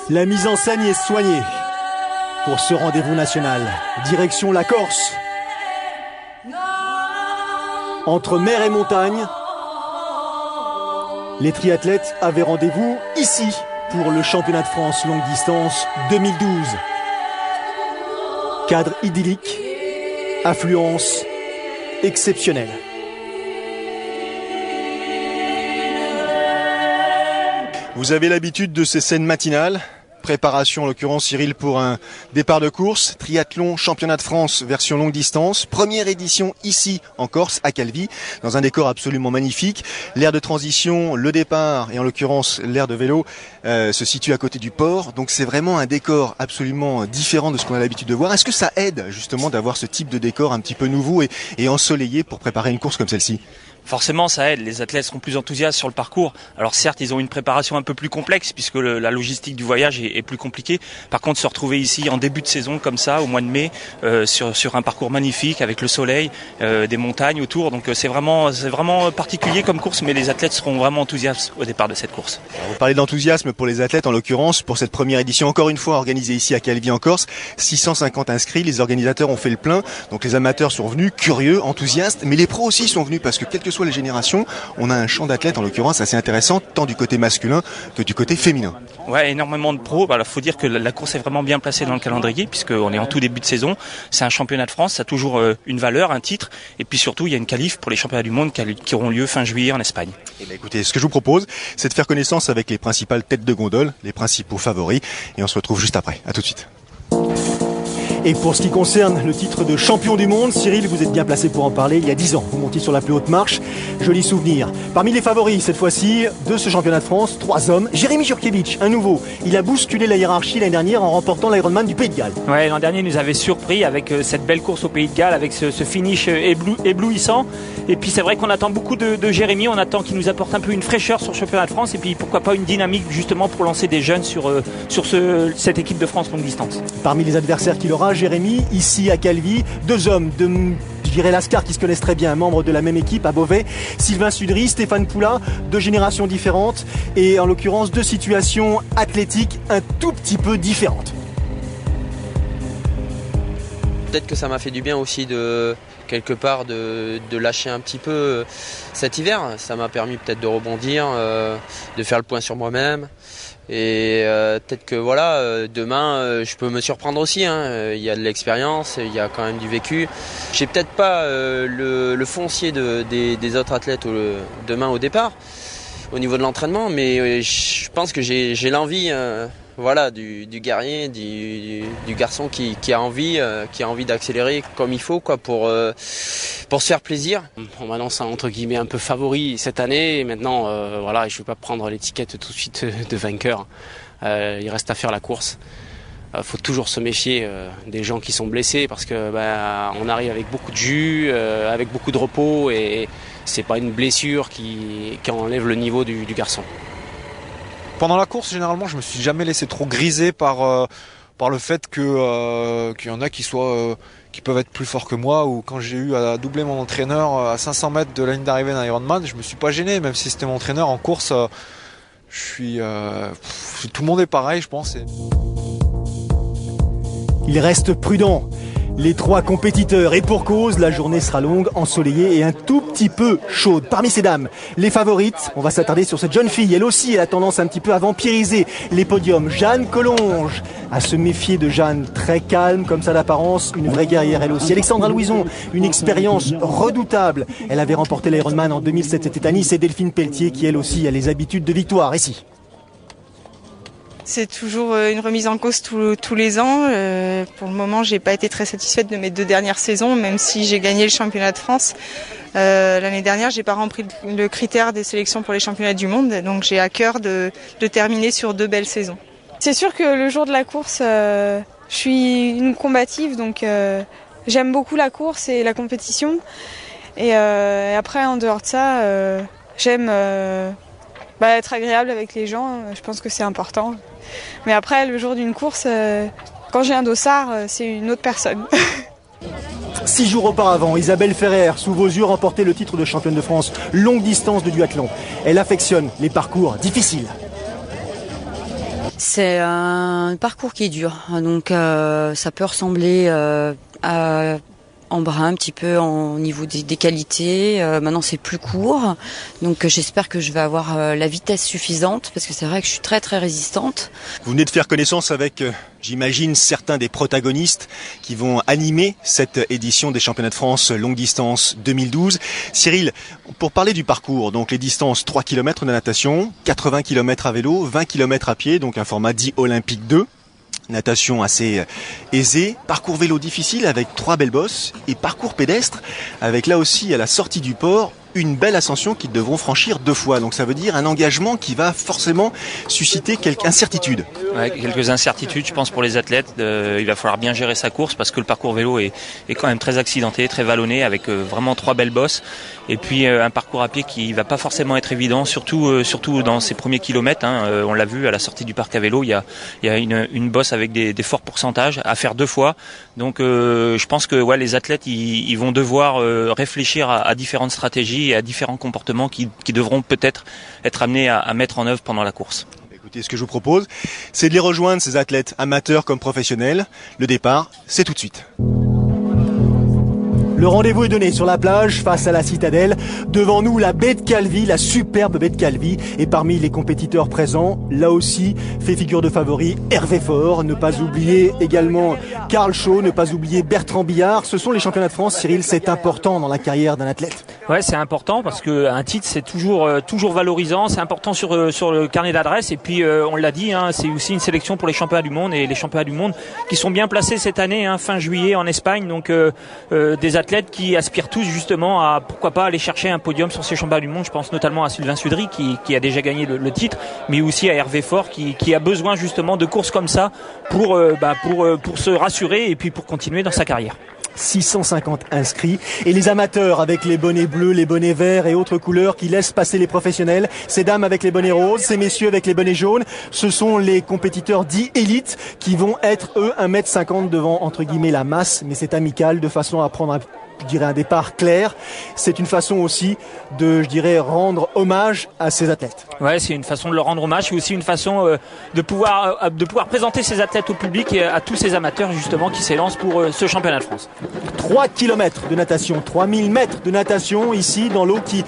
La mise en scène y est soignée pour ce rendez-vous national. Direction la Corse. Entre mer et montagne, les triathlètes avaient rendez-vous ici pour le championnat de France longue distance 2012. Cadre idyllique, affluence exceptionnelle. Vous avez l'habitude de ces scènes matinales. Préparation en l'occurrence Cyril pour un départ de course, triathlon, championnat de France version longue distance, première édition ici en Corse à Calvi, dans un décor absolument magnifique. L'aire de transition, le départ et en l'occurrence l'aire de vélo se situe à côté du port, donc c'est vraiment un décor absolument différent de ce qu'on a l'habitude de voir. Est-ce que ça aide justement d'avoir ce type de décor un petit peu nouveau et ensoleillé pour préparer une course comme celle-ci ? Forcément, ça aide. Les athlètes seront plus enthousiastes sur le parcours. Alors certes, ils ont une préparation un peu plus complexe puisque la logistique du voyage est plus compliquée. Par contre, se retrouver ici en début de saison comme ça, au mois de mai, sur un parcours magnifique avec le soleil, des montagnes autour. Donc c'est vraiment particulier comme course, mais les athlètes seront vraiment enthousiastes au départ de cette course. Alors, vous parlez d'enthousiasme pour les athlètes, en l'occurrence pour cette première édition, encore une fois organisée ici à Calvi en Corse. 650 inscrits, les organisateurs ont fait le plein. Donc les amateurs sont venus, curieux, enthousiastes, mais les pros aussi sont venus parce que quel que soit les générations, on a un champ d'athlètes en l'occurrence assez intéressant, tant du côté masculin que du côté féminin. Ouais, énormément de pros. Alors, faut dire que la course est vraiment bien placée dans le calendrier puisqu'on est en tout début de saison. C'est un championnat de France, ça a toujours une valeur, un titre, et puis surtout il y a une qualif pour les championnats du monde qui auront lieu fin juillet en Espagne. Eh bien, écoutez, ce que je vous propose, c'est de faire connaissance avec les principales têtes de gondole, les principaux favoris, et on se retrouve juste après. À tout de suite. Et pour ce qui concerne le titre de champion du monde, Cyril, vous êtes bien placé pour en parler. Il y a 10 ans, vous montiez sur la plus haute marche. Joli souvenir. Parmi les favoris, cette fois-ci, de ce championnat de France, 3 hommes. Jérémy Jurkiewicz, un nouveau. Il a bousculé la hiérarchie l'année dernière en remportant l'Ironman du Pays de Galles. Ouais, l'an dernier, il nous avait surpris avec cette belle course au Pays de Galles, avec ce finish éblouissant. Et puis c'est vrai qu'on attend beaucoup de Jérémy. On attend qu'il nous apporte un peu une fraîcheur sur le championnat de France. Et puis pourquoi pas une dynamique justement pour lancer des jeunes sur cette équipe de France longue distance. Parmi les adversaires qu'il aura, Jérémy, ici à Calvi, 2 hommes je dirais Lascar qui se connaissent très bien, membres de la même équipe à Beauvais, Sylvain Sudry, Stéphane Poulain, 2 générations différentes et en l'occurrence 2 situations athlétiques un tout petit peu différentes. Peut-être que ça m'a fait du bien aussi quelque part de lâcher un petit peu cet hiver. Ça m'a permis peut-être de rebondir, de faire le point sur moi-même. Et peut-être que voilà, demain je peux me surprendre aussi, hein. Il y a de l'expérience, il y a quand même du vécu. J'ai peut-être pas le foncier des autres athlètes demain au départ, au niveau de l'entraînement, mais je pense que j'ai l'envie voilà, du guerrier, du garçon qui a envie d'accélérer comme il faut quoi, pour se faire plaisir. On m'annonce entre guillemets un peu favori cette année et maintenant voilà, je ne vais pas prendre l'étiquette tout de suite de vainqueur. Il reste à faire la course. Faut toujours se méfier des gens qui sont blessés parce que on arrive avec beaucoup de jus, avec beaucoup de repos et c'est pas une blessure qui enlève le niveau du garçon. Pendant la course, généralement, je me suis jamais laissé trop griser par le fait qu'il y en a qui peuvent être plus forts que moi, ou quand j'ai eu à doubler mon entraîneur à 500 mètres de la ligne d'arrivée d'un Ironman, je me suis pas gêné, même si c'était mon entraîneur en course. Tout le monde est pareil, je pense. Il reste prudent. Les 3 compétiteurs, et pour cause, la journée sera longue, ensoleillée et un tout petit peu chaude. Parmi ces dames, les favorites, on va s'attarder sur cette jeune fille. Elle aussi, elle a tendance un petit peu à vampiriser les podiums. Jeanne Collonges, à se méfier de Jeanne, très calme comme ça d'apparence, une vraie guerrière elle aussi. Alexandra Louison, une expérience redoutable. Elle avait remporté l'Ironman en 2007, c'était à Nice, et Delphine Pelletier qui elle aussi a les habitudes de victoire ici. C'est toujours une remise en cause tous les ans. Pour le moment, j'ai pas été très satisfaite de mes 2 dernières saisons, même si j'ai gagné le championnat de France. L'année dernière, j'ai pas rempli le critère des sélections pour les championnats du monde, donc j'ai à cœur de terminer sur 2 belles saisons. C'est sûr que le jour de la course, je suis une combative, donc j'aime beaucoup la course et la compétition. Et après, en dehors de ça, j'aime être agréable avec les gens. Je pense que c'est important. Mais après, le jour d'une course, quand j'ai un dossard, c'est une autre personne. 6 jours auparavant, Isabelle Ferrer, sous vos yeux, remportait le titre de championne de France longue distance de duathlon. Elle affectionne les parcours difficiles. C'est un parcours qui est dur, donc ça peut ressembler à Embrun un petit peu au niveau des qualités. Maintenant c'est plus court, donc j'espère que je vais avoir la vitesse suffisante, parce que c'est vrai que je suis très très résistante. Vous venez de faire connaissance avec, j'imagine, certains des protagonistes qui vont animer cette édition des championnats de France longue distance 2012. Cyril, pour parler du parcours, donc les distances 3 km de natation, 80 km à vélo, 20 km à pied, donc un format dit olympique 2. Natation assez aisée, parcours vélo difficile avec 3 belles bosses et parcours pédestre avec là aussi à la sortie du port une belle ascension qu'ils devront franchir 2 fois. Donc ça veut dire un engagement qui va forcément susciter quelques incertitudes. Ouais, quelques incertitudes, je pense, pour les athlètes. Il va falloir bien gérer sa course parce que le parcours vélo est quand même très accidenté, très vallonné, avec vraiment 3 belles bosses. Et puis un parcours à pied qui va pas forcément être évident, surtout dans ces premiers kilomètres. On l'a vu à la sortie du parc à vélo, il y a une bosse avec des forts pourcentages à faire 2 fois. Donc je pense que les athlètes ils vont devoir réfléchir à différentes stratégies et à différents comportements qui devront peut-être être amenés à mettre en œuvre pendant la course. Écoutez, ce que je vous propose, c'est de les rejoindre, ces athlètes amateurs comme professionnels. Le départ, c'est tout de suite. Le rendez-vous est donné sur la plage face à la citadelle. Devant nous, la baie de Calvi, la superbe baie de Calvi. Et parmi les compétiteurs présents, là aussi, fait figure de favori Hervé Faure. Ne pas oublier également Karl Schaut, ne pas oublier Bertrand Billard. Ce sont les championnats de France, Cyril, c'est important dans la carrière d'un athlète. Ouais, c'est important parce que un titre c'est toujours valorisant, c'est important sur le carnet d'adresse, et puis on l'a dit, c'est aussi une sélection pour les championnats du monde, et les championnats du monde qui sont bien placés cette année, fin juillet en Espagne, donc des athlètes qui aspirent tous justement à pourquoi pas aller chercher un podium sur ces championnats du monde. Je pense notamment à Sylvain Sudry qui a déjà gagné le titre, mais aussi à Hervé Faure qui a besoin justement de courses comme ça pour se rassurer et puis pour continuer dans sa carrière. 650 inscrits, et les amateurs avec les bonnets bleus, les bonnets verts et autres couleurs qui laissent passer les professionnels, ces dames avec les bonnets roses, ces messieurs avec les bonnets jaunes, ce sont les compétiteurs dits élites qui vont être eux 1m50 devant entre guillemets la masse, mais c'est amical de façon à prendre un départ clair. C'est une façon aussi de, rendre hommage à ces athlètes. Ouais, c'est une façon de leur rendre hommage. C'est aussi une façon de pouvoir présenter ces athlètes au public et à tous ces amateurs justement qui s'élancent pour ce championnat de France. 3 km de natation, 3000 mètres de natation ici dans l'eau qui,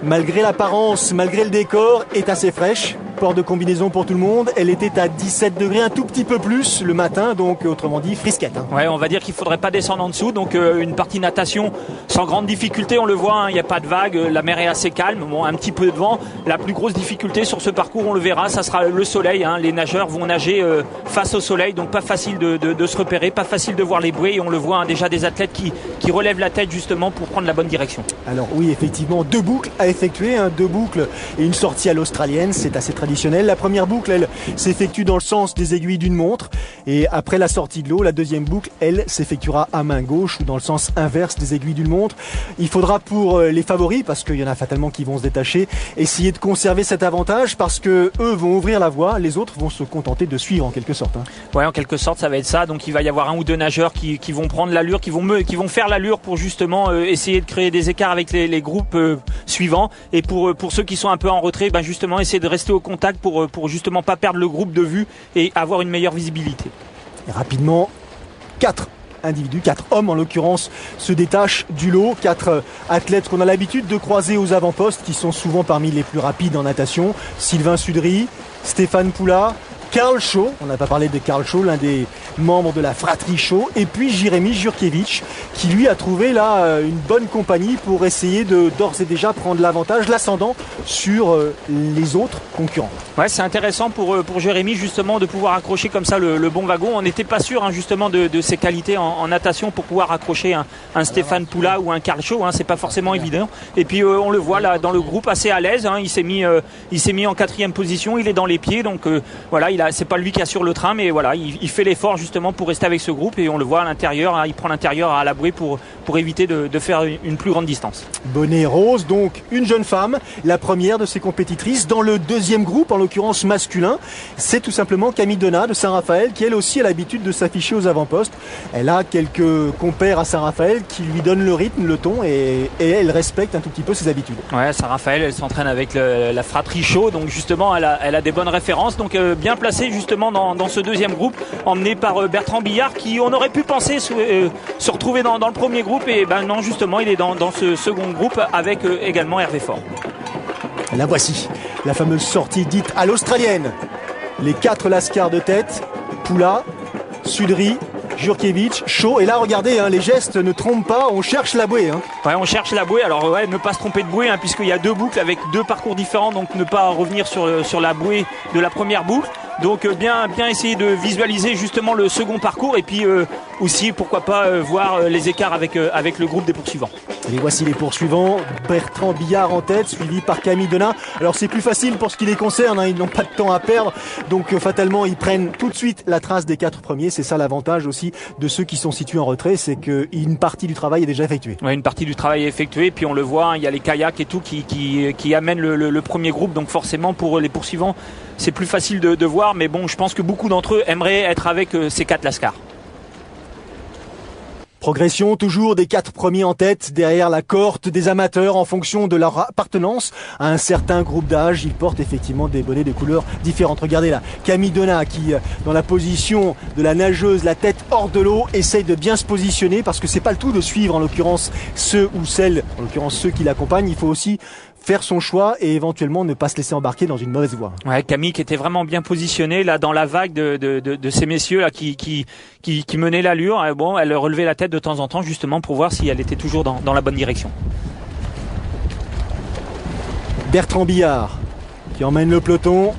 malgré l'apparence, malgré le décor, est assez fraîche. Port de combinaison pour tout le monde. Elle était à 17 degrés, un tout petit peu plus le matin, donc autrement dit frisquette. Ouais, on va dire qu'il faudrait pas descendre en dessous, donc une partie natation sans grande difficulté, on le voit, il n'y a pas de vagues, la mer est assez calme, un petit peu de vent. La plus grosse difficulté sur ce parcours, on le verra, ça sera le soleil. Les nageurs vont nager face au soleil, donc pas facile de se repérer, pas facile de voir les bouées, et on le voit déjà des athlètes qui relèvent la tête justement pour prendre la bonne direction. Alors oui, effectivement, 2 boucles à effectuer, 2 boucles et une sortie à l'australienne, c'est assez traditionnel. La première boucle, elle, s'effectue dans le sens des aiguilles d'une montre, et après la sortie de l'eau, la deuxième boucle, elle, s'effectuera à main gauche ou dans le sens inverse des aiguilles d'une montre. Il faudra pour les favoris, parce qu'il y en a fatalement qui vont se détacher, essayer de conserver cet avantage, parce que eux vont ouvrir la voie, les autres vont se contenter de suivre en quelque sorte. Ouais, en quelque sorte, ça va être ça. Donc il va y avoir 1 ou 2 nageurs qui vont prendre l'allure, qui vont faire l'allure pour justement essayer de créer des écarts avec les groupes suivants, et pour ceux qui sont un peu en retrait, justement essayer de rester au contact pour justement pas perdre le groupe de vue et avoir une meilleure visibilité. Et rapidement, 4 individus, 4 hommes en l'occurrence, se détachent du lot. 4 athlètes qu'on a l'habitude de croiser aux avant-postes, qui sont souvent parmi les plus rapides en natation. Sylvain Sudry, Stéphane Poula, Karl Schaut, on n'a pas parlé de Karl Schaut, l'un des membres de la fratrie Schaut, et puis Jérémy Jurkiewicz, qui lui a trouvé là une bonne compagnie pour essayer de d'ores et déjà prendre l'avantage, l'ascendant sur les autres concurrents. Ouais, c'est intéressant pour Jérémy justement de pouvoir accrocher comme ça le bon wagon. On n'était pas sûr justement de ses qualités en natation pour pouvoir accrocher un Stéphane Poula ou un Karl Schaut, c'est pas forcément évident. Et puis on le voit là dans le groupe assez à l'aise, il s'est mis en 4e position, il est dans les pieds, donc voilà, c'est pas lui qui assure le train, mais voilà, il fait l'effort justement pour rester avec ce groupe, et on le voit à l'intérieur, hein, il prend l'intérieur à la bouée pour éviter de faire une plus grande distance. Bonnet rose, donc une jeune femme, la première de ses compétitrices. Dans le deuxième groupe, en l'occurrence masculin, c'est tout simplement Camille Donat de Saint-Raphaël qui elle aussi a l'habitude de s'afficher aux avant-postes. Elle a quelques compères à Saint-Raphaël qui lui donnent le rythme, le ton, et elle respecte un tout petit peu ses habitudes. Ouais, Saint-Raphaël, elle s'entraîne avec la fratrie Chaud, donc justement elle a des bonnes références, donc bien placée justement dans ce deuxième groupe, emmené par Bertrand Billard, qui on aurait pu penser se retrouver dans le premier groupe, et ben non, justement il est dans ce second groupe avec également Hervé Faure. La voici, la fameuse sortie dite à l'australienne. Les 4 lascars de tête, Poula, Sudry, Jurkiewicz, Chaud, et là regardez, hein, les gestes ne trompent pas, on cherche la bouée. Hein. Ouais, on cherche la bouée, alors ouais, ne pas se tromper de bouée, hein, puisqu'il y a 2 boucles avec 2 parcours différents, donc ne pas revenir sur la bouée de la première boucle. Donc bien essayer de visualiser justement le second parcours, et puis aussi pourquoi pas voir les écarts avec le groupe des poursuivants. Et voici les poursuivants, Bertrand Billard en tête, suivi par Camille Donat. Alors c'est plus facile pour ce qui les concerne, hein, ils n'ont pas de temps à perdre, donc fatalement ils prennent tout de suite la trace des 4 premiers. C'est ça l'avantage aussi de ceux qui sont situés en retrait, c'est qu'une partie du travail est déjà effectuée. Ouais, une partie du travail est effectuée, puis on le voit, hein, il y a les kayaks et tout qui amènent le premier groupe, donc forcément pour les poursuivants c'est plus facile de voir, mais bon, je pense que beaucoup d'entre eux aimeraient être avec ces 4 lascars. Progression toujours des 4 premiers en tête, derrière la cohorte des amateurs en fonction de leur appartenance à un certain groupe d'âge. Ils portent effectivement des bonnets de couleurs différentes. Regardez là, Camille Donat qui, dans la position de la nageuse, la tête hors de l'eau, essaye de bien se positionner, parce que c'est pas le tout de suivre en l'occurrence ceux ou celles, en l'occurrence ceux qui l'accompagnent. Il faut aussi faire son choix et éventuellement ne pas se laisser embarquer dans une mauvaise voie. Ouais, Camille qui était vraiment bien positionnée là dans la vague de ces messieurs là qui menaient l'allure. Bon, elle relevait la tête de temps en temps justement pour voir si elle était toujours dans la bonne direction. Bertrand Billard qui emmène le peloton.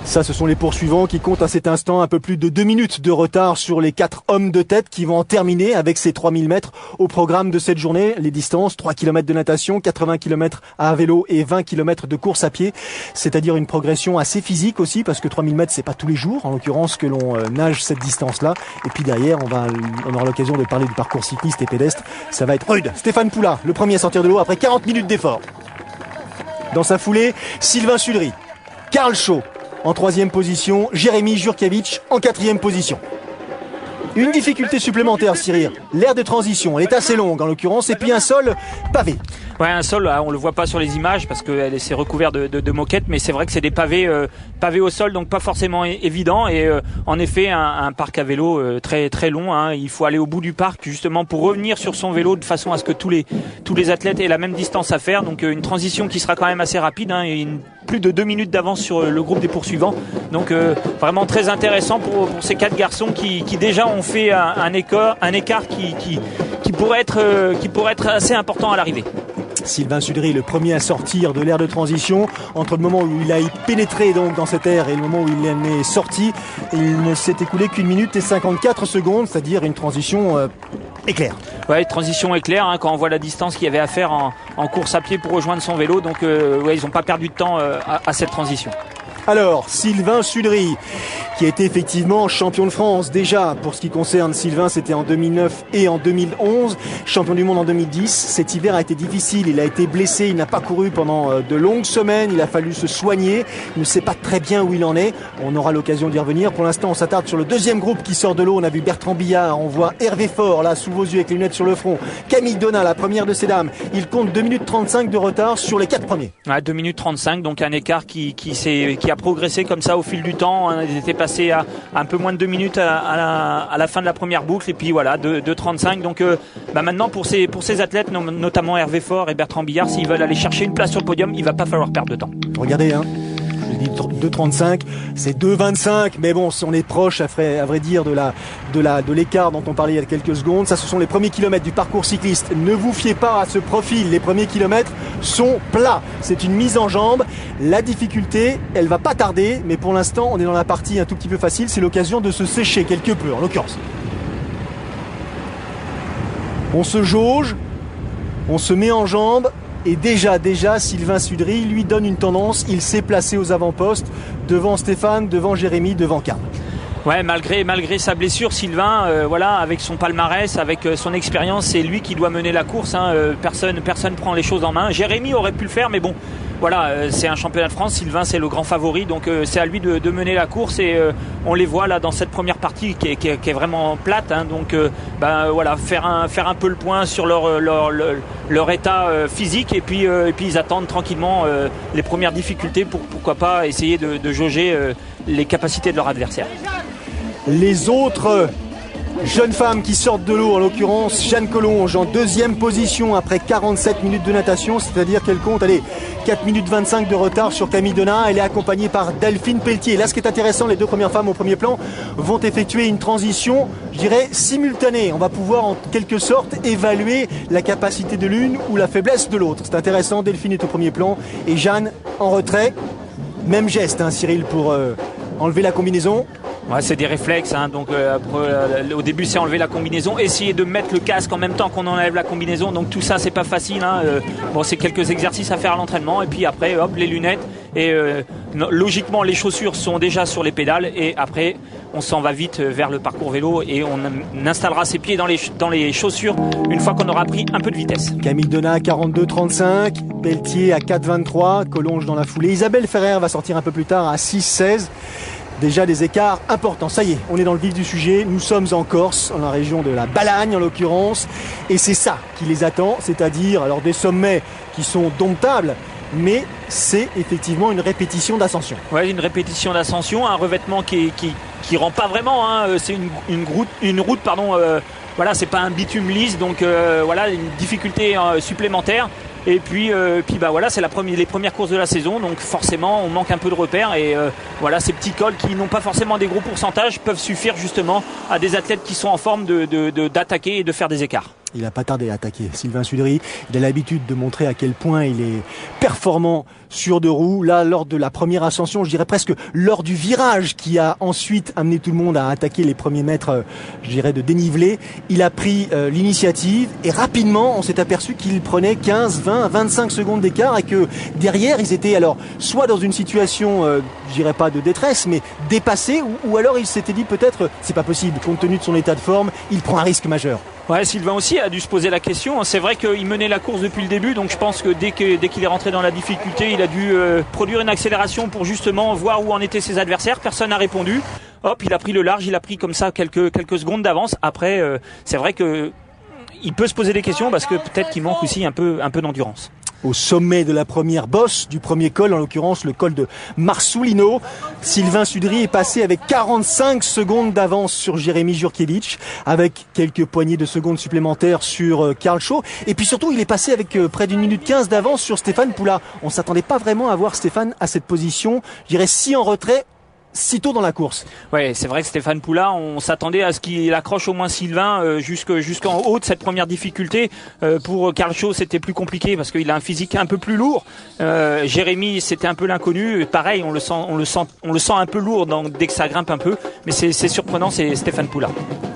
Ça, ce sont les poursuivants qui comptent à cet instant un peu plus de 2 minutes de retard sur les 4 hommes de tête qui vont en terminer avec ces 3000 mètres au programme de cette journée. Les distances, 3 km de natation, 80 km à vélo et 20 km de course à pied. C'est-à-dire une progression assez physique aussi, parce que 3000 mètres, c'est pas tous les jours, en l'occurrence, que l'on nage cette distance-là. Et puis derrière, on aura l'occasion de parler du parcours cycliste et pédestre. Ça va être rude. Stéphane Poula, le premier à sortir de l'eau après 40 minutes d'effort. Dans sa foulée, Sylvain Sudry, Karl Chaud en 3e position, Jérémy Jurkiewicz en 4e position. Une difficulté supplémentaire, Cyril, l'aire de transition, elle est assez longue en l'occurrence, et puis un sol pavé. Ouais, un sol, on le voit pas sur les images parce que c'est recouvert de moquettes, mais c'est vrai que c'est des pavés au sol, donc pas forcément évident. Et en effet, un parc à vélo très très long. Hein, il faut aller au bout du parc justement pour revenir sur son vélo de façon à ce que tous les athlètes aient la même distance à faire. Donc une transition qui sera quand même assez rapide, hein, et plus de 2 minutes d'avance sur le groupe des poursuivants. Donc vraiment très intéressant pour ces 4 garçons qui déjà ont fait un écart qui pourrait être assez important à l'arrivée. Sylvain Sudry, le premier à sortir de l'aire de transition. Entre le moment où il a pénétré donc dans cette aire et le moment où il en est sorti, il ne s'est écoulé qu'1 minute et 54 secondes, c'est-à-dire une transition éclair. Ouais, transition éclair, hein, quand on voit la distance qu'il y avait à faire en course à pied pour rejoindre son vélo. Donc ouais, ils n'ont pas perdu de temps à cette transition. Alors, Sylvain Sudry, qui a été effectivement champion de France déjà. Pour ce qui concerne Sylvain, c'était en 2009 et en 2011. Champion du monde en 2010. Cet hiver a été difficile. Il a été blessé. Il n'a pas couru pendant de longues semaines. Il a fallu se soigner. Il ne sait pas très bien où il en est. On aura l'occasion d'y revenir. Pour l'instant, on s'attarde sur le deuxième groupe qui sort de l'eau. On a vu Bertrand Billard. On voit Hervé Faure, là, sous vos yeux, avec les lunettes sur le front. Camille Donat, la première de ces dames. Il compte 2 minutes 35 de retard sur les 4 premiers. Ouais, 2 minutes 35, donc un écart qui a progressé comme ça au fil du temps. Ils étaient passés à un peu moins de 2 minutes à la fin de la première boucle, et puis voilà, 2,35. Donc maintenant pour ces athlètes, notamment Hervé Faure et Bertrand Billard, s'ils veulent aller chercher une place sur le podium, il va pas falloir perdre de temps. Regardez, hein, je dis 2,35, c'est 2,25, mais bon, si on est proche, à vrai dire, de l'écart dont on parlait il y a quelques secondes. Ça, ce sont les premiers kilomètres du parcours cycliste. Ne vous fiez pas à ce profil, les premiers kilomètres sont plats. C'est une mise en jambe. La difficulté, elle va pas tarder, mais pour l'instant, on est dans la partie un tout petit peu facile. C'est l'occasion de se sécher quelque peu, en l'occurrence. On se jauge, on se met en jambe. Et déjà, Sylvain Sudry lui donne une tendance. Il s'est placé aux avant-postes, devant Stéphane, devant Jérémy, devant Karl. Ouais, malgré sa blessure, Sylvain, voilà, avec son palmarès, avec son expérience, c'est lui qui doit mener la course. Hein, personne prend les choses en main. Jérémy aurait pu le faire, mais bon, voilà, c'est un championnat de France. Sylvain, c'est le grand favori, donc c'est à lui de mener la course. Et on les voit là dans cette première partie qui est vraiment plate. Hein, donc, voilà, faire un peu le point sur leur état physique, et puis ils attendent tranquillement les premières difficultés pour pourquoi pas essayer de jauger les capacités de leur adversaire. Les autres jeunes femmes qui sortent de l'eau, en l'occurrence Jeanne Collonges en deuxième position après 47 minutes de natation, c'est-à-dire qu'elle compte 4 minutes 25 de retard sur Camille Donat. Elle est accompagnée par Delphine Pelletier. Là, ce qui est intéressant, les deux premières femmes au premier plan vont effectuer une transition, je dirais, simultanée. On va pouvoir en quelque sorte évaluer la capacité de l'une ou la faiblesse de l'autre. C'est intéressant, Delphine est au premier plan et Jeanne en retrait. Même geste, hein, Cyril, pour enlever la combinaison. Ouais, c'est des réflexes, hein, donc au début c'est enlever la combinaison, essayer de mettre le casque en même temps qu'on enlève la combinaison, donc tout ça c'est pas facile, hein, bon, c'est quelques exercices à faire à l'entraînement, et puis après hop, les lunettes, et logiquement les chaussures sont déjà sur les pédales, et après on s'en va vite vers le parcours vélo et on installera ses pieds dans les chaussures une fois qu'on aura pris un peu de vitesse. Camille Donat à 42,35, Pelletier à 4,23, Collonges dans la foulée. Isabelle Ferrer va sortir un peu plus tard à 6,16. Déjà des écarts importants. Ça y est, on est dans le vif du sujet. Nous sommes en Corse, dans la région de la Balagne en l'occurrence. Et c'est ça qui les attend, c'est-à-dire alors des sommets qui sont domptables, mais c'est effectivement une répétition d'ascension. Ouais, une répétition d'ascension, un revêtement qui rend pas vraiment, hein, c'est une route, voilà, c'est pas un bitume lisse, donc voilà, une difficulté supplémentaire. Et puis voilà, c'est les premières courses de la saison, donc forcément on manque un peu de repères, et voilà, ces petits cols qui n'ont pas forcément des gros pourcentages peuvent suffire justement à des athlètes qui sont en forme d'attaquer et de faire des écarts. Il n'a pas tardé à attaquer, Sylvain Sudry. Il a l'habitude de montrer à quel point il est performant sur deux roues. Là, lors de la première ascension, je dirais presque lors du virage qui a ensuite amené tout le monde à attaquer les premiers mètres, je dirais, de dénivelé, il a pris l'initiative et rapidement, on s'est aperçu qu'il prenait 15, 20, 25 secondes d'écart et que derrière, ils étaient alors soit dans une situation, je dirais pas de détresse, mais dépassés, ou alors il s'était dit peut-être, c'est pas possible, compte tenu de son état de forme, il prend un risque majeur. Ouais, Sylvain aussi a dû se poser la question. C'est vrai qu'il menait la course depuis le début, donc je pense que dès qu'il est rentré dans la difficulté, il a dû produire une accélération pour justement voir où en étaient ses adversaires. Personne n'a répondu. Hop, il a pris le large, il a pris comme ça quelques secondes d'avance. Après, c'est vrai que il peut se poser des questions parce que peut-être qu'il manque aussi un peu d'endurance. Au sommet de la première bosse du premier col, en l'occurrence le col de Marsoulino, Sylvain Sudry est passé avec 45 secondes d'avance sur Jérémy Jurkiewicz, avec quelques poignées de secondes supplémentaires sur Karl Schaw, et puis surtout il est passé avec près d'1 minute 15 d'avance sur Stéphane Poula. On s'attendait pas vraiment à voir Stéphane à cette position, je dirais si en retrait, si tôt dans la course. Ouais, c'est vrai que Stéphane Poula, on s'attendait à ce qu'il accroche au moins Sylvain jusqu'en haut de cette première difficulté. Pour Karl Schaw, c'était plus compliqué parce qu'il a un physique un peu plus lourd. Jérémy, c'était un peu l'inconnu. Pareil, on le sent un peu lourd dès que ça grimpe un peu. Mais c'est surprenant, c'est Stéphane Poula.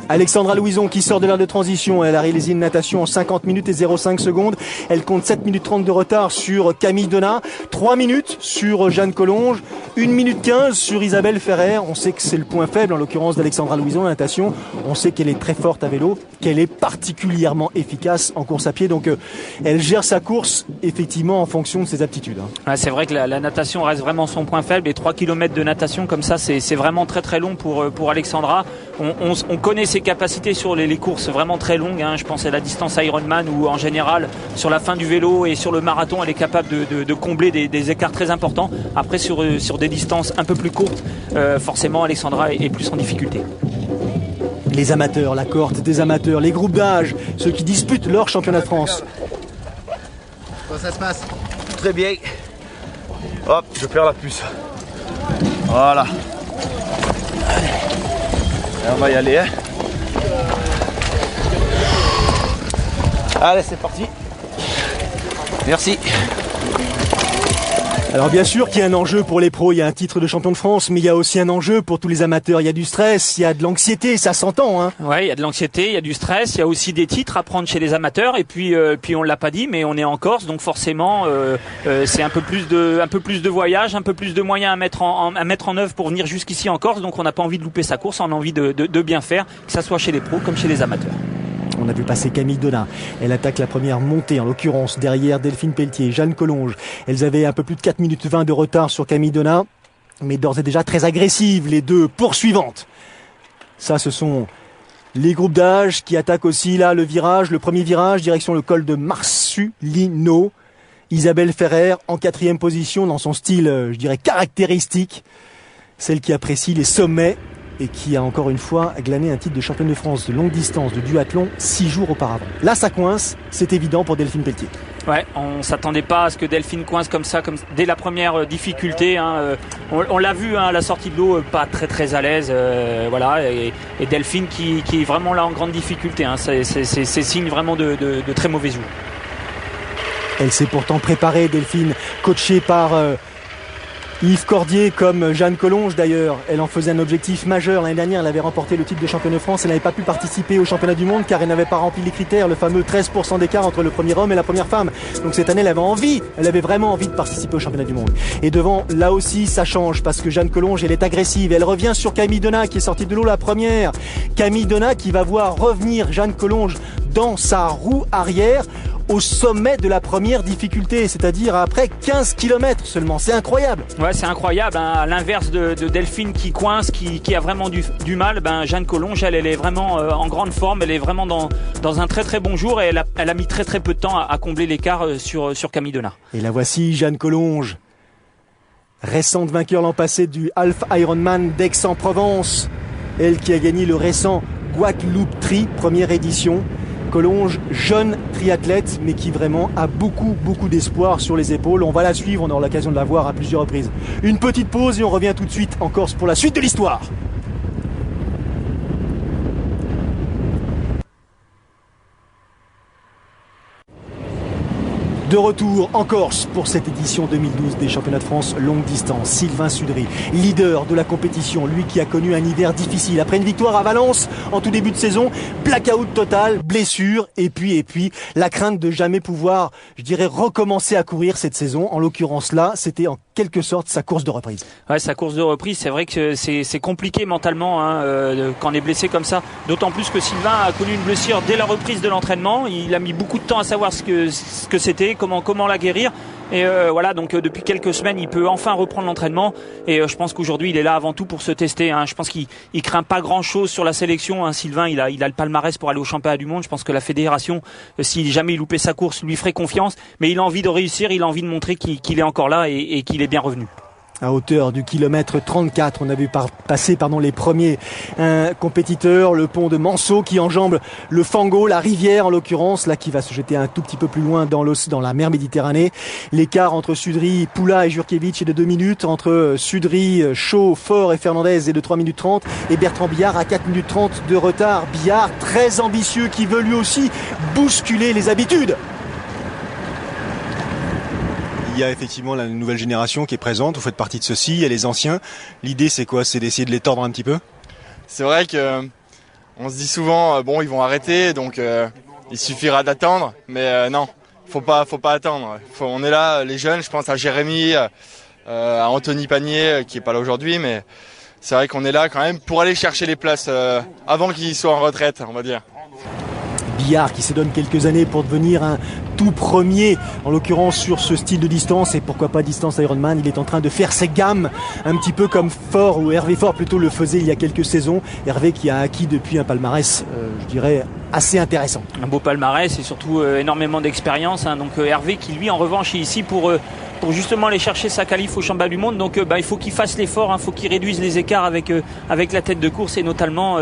Alexandra Louison qui sort de l'aire de transition, elle a réalisé une natation en 50 minutes et 0,5 secondes. Elle compte 7 minutes 30 de retard sur Camille Donat, 3 minutes sur Jeanne Collonges, 1 minute 15 sur Isabelle Ferrer. On sait que c'est le point faible en l'occurrence d'Alexandra Louison, la natation. On sait qu'elle est très forte à vélo, qu'elle est particulièrement efficace en course à pied. Donc elle gère sa course effectivement en fonction de ses aptitudes. Ouais, c'est vrai que la natation reste vraiment son point faible. Les 3 km de natation comme ça, c'est vraiment très très long pour Alexandra. On connaît ses capacités sur les courses vraiment très longues, hein. Je pense à la distance Ironman ou en général sur la fin du vélo et sur le marathon elle est capable de combler des écarts très importants. Après sur des distances un peu plus courtes, forcément Alexandra est plus en difficulté. Les amateurs, la cohorte des amateurs, les groupes d'âge, ceux qui disputent leur championnat de France. Comment ça se passe? Très bien. Hop, je perds la puce. Voilà. Et on va y aller, hein. Allez, c'est parti. Merci. Alors bien sûr qu'il y a un enjeu pour les pros, il y a un titre de champion de France, mais il y a aussi un enjeu pour tous les amateurs. Il y a du stress, il y a de l'anxiété, ça s'entend. Hein. Ouais, il y a de l'anxiété, il y a du stress, il y a aussi des titres à prendre chez les amateurs. Et puis on l'a pas dit, mais on est en Corse, donc forcément c'est un peu plus de voyage, un peu plus de moyens à mettre en œuvre pour venir jusqu'ici en Corse. Donc on n'a pas envie de louper sa course, on a envie de bien faire, que ça soit chez les pros comme chez les amateurs. On a vu passer Camille Donat. Elle attaque la première montée, en l'occurrence derrière Delphine Pelletier, Jeanne Collonges. Elles avaient un peu plus de 4 minutes 20 de retard sur Camille Donat, mais d'ores et déjà très agressives, les deux poursuivantes. Ça, ce sont les groupes d'âge qui attaquent aussi là le virage, le premier virage, direction le col de Marsulino. Isabelle Ferrer en 4e position dans son style, je dirais, caractéristique. Celle qui apprécie les sommets et qui a encore une fois glané un titre de championne de France de longue distance de duathlon 6 jours auparavant. Là, ça coince, c'est évident pour Delphine Pelletier. Ouais, on s'attendait pas à ce que Delphine coince comme ça, dès la première difficulté. Hein, on l'a vu à la sortie de l'eau, pas très à l'aise, voilà. Et Delphine qui est vraiment là en grande difficulté. Hein, c'est signe vraiment de très mauvais jour. Elle s'est pourtant préparée, Delphine, coachée par Yves Cordier, comme Jeanne Collonges d'ailleurs. Elle en faisait un objectif majeur. L'année dernière, elle avait remporté le titre de championne de France. Elle n'avait pas pu participer au championnat du monde car elle n'avait pas rempli les critères, le fameux 13% d'écart entre le premier homme et la première femme. Donc cette année, elle avait vraiment envie de participer au championnat du monde. Et devant, là aussi, ça change parce que Jeanne Collonges, elle est agressive. Elle revient sur Camille Donat qui est sortie de l'eau la première. Camille Donat qui va voir revenir Jeanne Collonges dans sa roue arrière au sommet de la première difficulté, c'est-à-dire après 15 km seulement. C'est incroyable. Ouais, c'est incroyable. Hein. À l'inverse de Delphine qui coince, qui a vraiment du mal, Jeanne Collonges, elle est vraiment en grande forme. Elle est vraiment dans un très bon jour et elle a mis très peu de temps à combler l'écart sur Camille Donat. Et la voici, Jeanne Collonges, récente vainqueur l'an passé du Half Ironman d'Aix-en-Provence. Elle qui a gagné le récent Guadeloupe Tri, première édition. Collonges, jeune triathlète, mais qui vraiment a beaucoup d'espoir sur les épaules. On va la suivre, on aura l'occasion de la voir à plusieurs reprises. Une petite pause et on revient tout de suite en Corse pour la suite de l'histoire. De retour en Corse pour cette édition 2012 des championnats de France longue distance. Sylvain Sudry, leader de la compétition, lui qui a connu un hiver difficile. Après une victoire à Valence en tout début de saison, blackout total, blessure et puis la crainte de jamais pouvoir, je dirais, recommencer à courir cette saison. En l'occurrence là, c'était en quelque sorte sa course de reprise. Ouais, sa course de reprise, c'est vrai que c'est compliqué mentalement quand on est blessé comme ça. D'autant plus que Sylvain a connu une blessure dès la reprise de l'entraînement. Il a mis beaucoup de temps à savoir ce que c'était, comment la guérir. Et voilà, donc depuis quelques semaines, il peut enfin reprendre l'entraînement. Et je pense qu'aujourd'hui, il est là avant tout pour se tester. Hein. Je pense qu'il craint pas grand-chose sur la sélection. Hein. Sylvain, il a le palmarès pour aller au championnat du monde. Je pense que la fédération, si jamais il loupait sa course, lui ferait confiance. Mais il a envie de réussir, il a envie de montrer qu'il est encore là et qu'il est bien revenu. À hauteur du kilomètre 34, on a vu passer les premiers compétiteurs, le pont de Manceau qui enjambe le Fango, la rivière en l'occurrence, là qui va se jeter un tout petit peu plus loin dans la mer Méditerranée. L'écart entre Sudry, Poula et Jurkiewicz est de 2 minutes, entre Sudry, Chaud, Fort et Fernandez est de 3 minutes 30 et Bertrand Billard à 4 minutes 30 de retard. Billard très ambitieux qui veut lui aussi bousculer les habitudes. Il y a effectivement la nouvelle génération qui est présente, vous faites partie de ceux-ci, il y a les anciens. L'idée c'est quoi? C'est d'essayer de les tordre un petit peu? C'est vrai que on se dit souvent ils vont arrêter, donc il suffira d'attendre, mais non, faut pas attendre. On est là, les jeunes, je pense à Jérémy, à Anthony Panier qui est pas là aujourd'hui, mais c'est vrai qu'on est là quand même pour aller chercher les places avant qu'ils soient en retraite, on va dire. Billard qui se donne quelques années pour devenir un tout premier, en l'occurrence sur ce style de distance, et pourquoi pas distance Ironman. Il est en train de faire ses gammes, un petit peu comme Fort, ou Hervé Fort plutôt le faisait il y a quelques saisons. Hervé qui a acquis depuis un palmarès, je dirais, assez intéressant. Un beau palmarès et surtout énormément d'expérience. Hein. Donc Hervé qui lui en revanche est ici pour justement aller chercher sa qualif au championnat du monde. Donc il faut qu'il fasse l'effort, il faut qu'il réduise les écarts avec la tête de course et notamment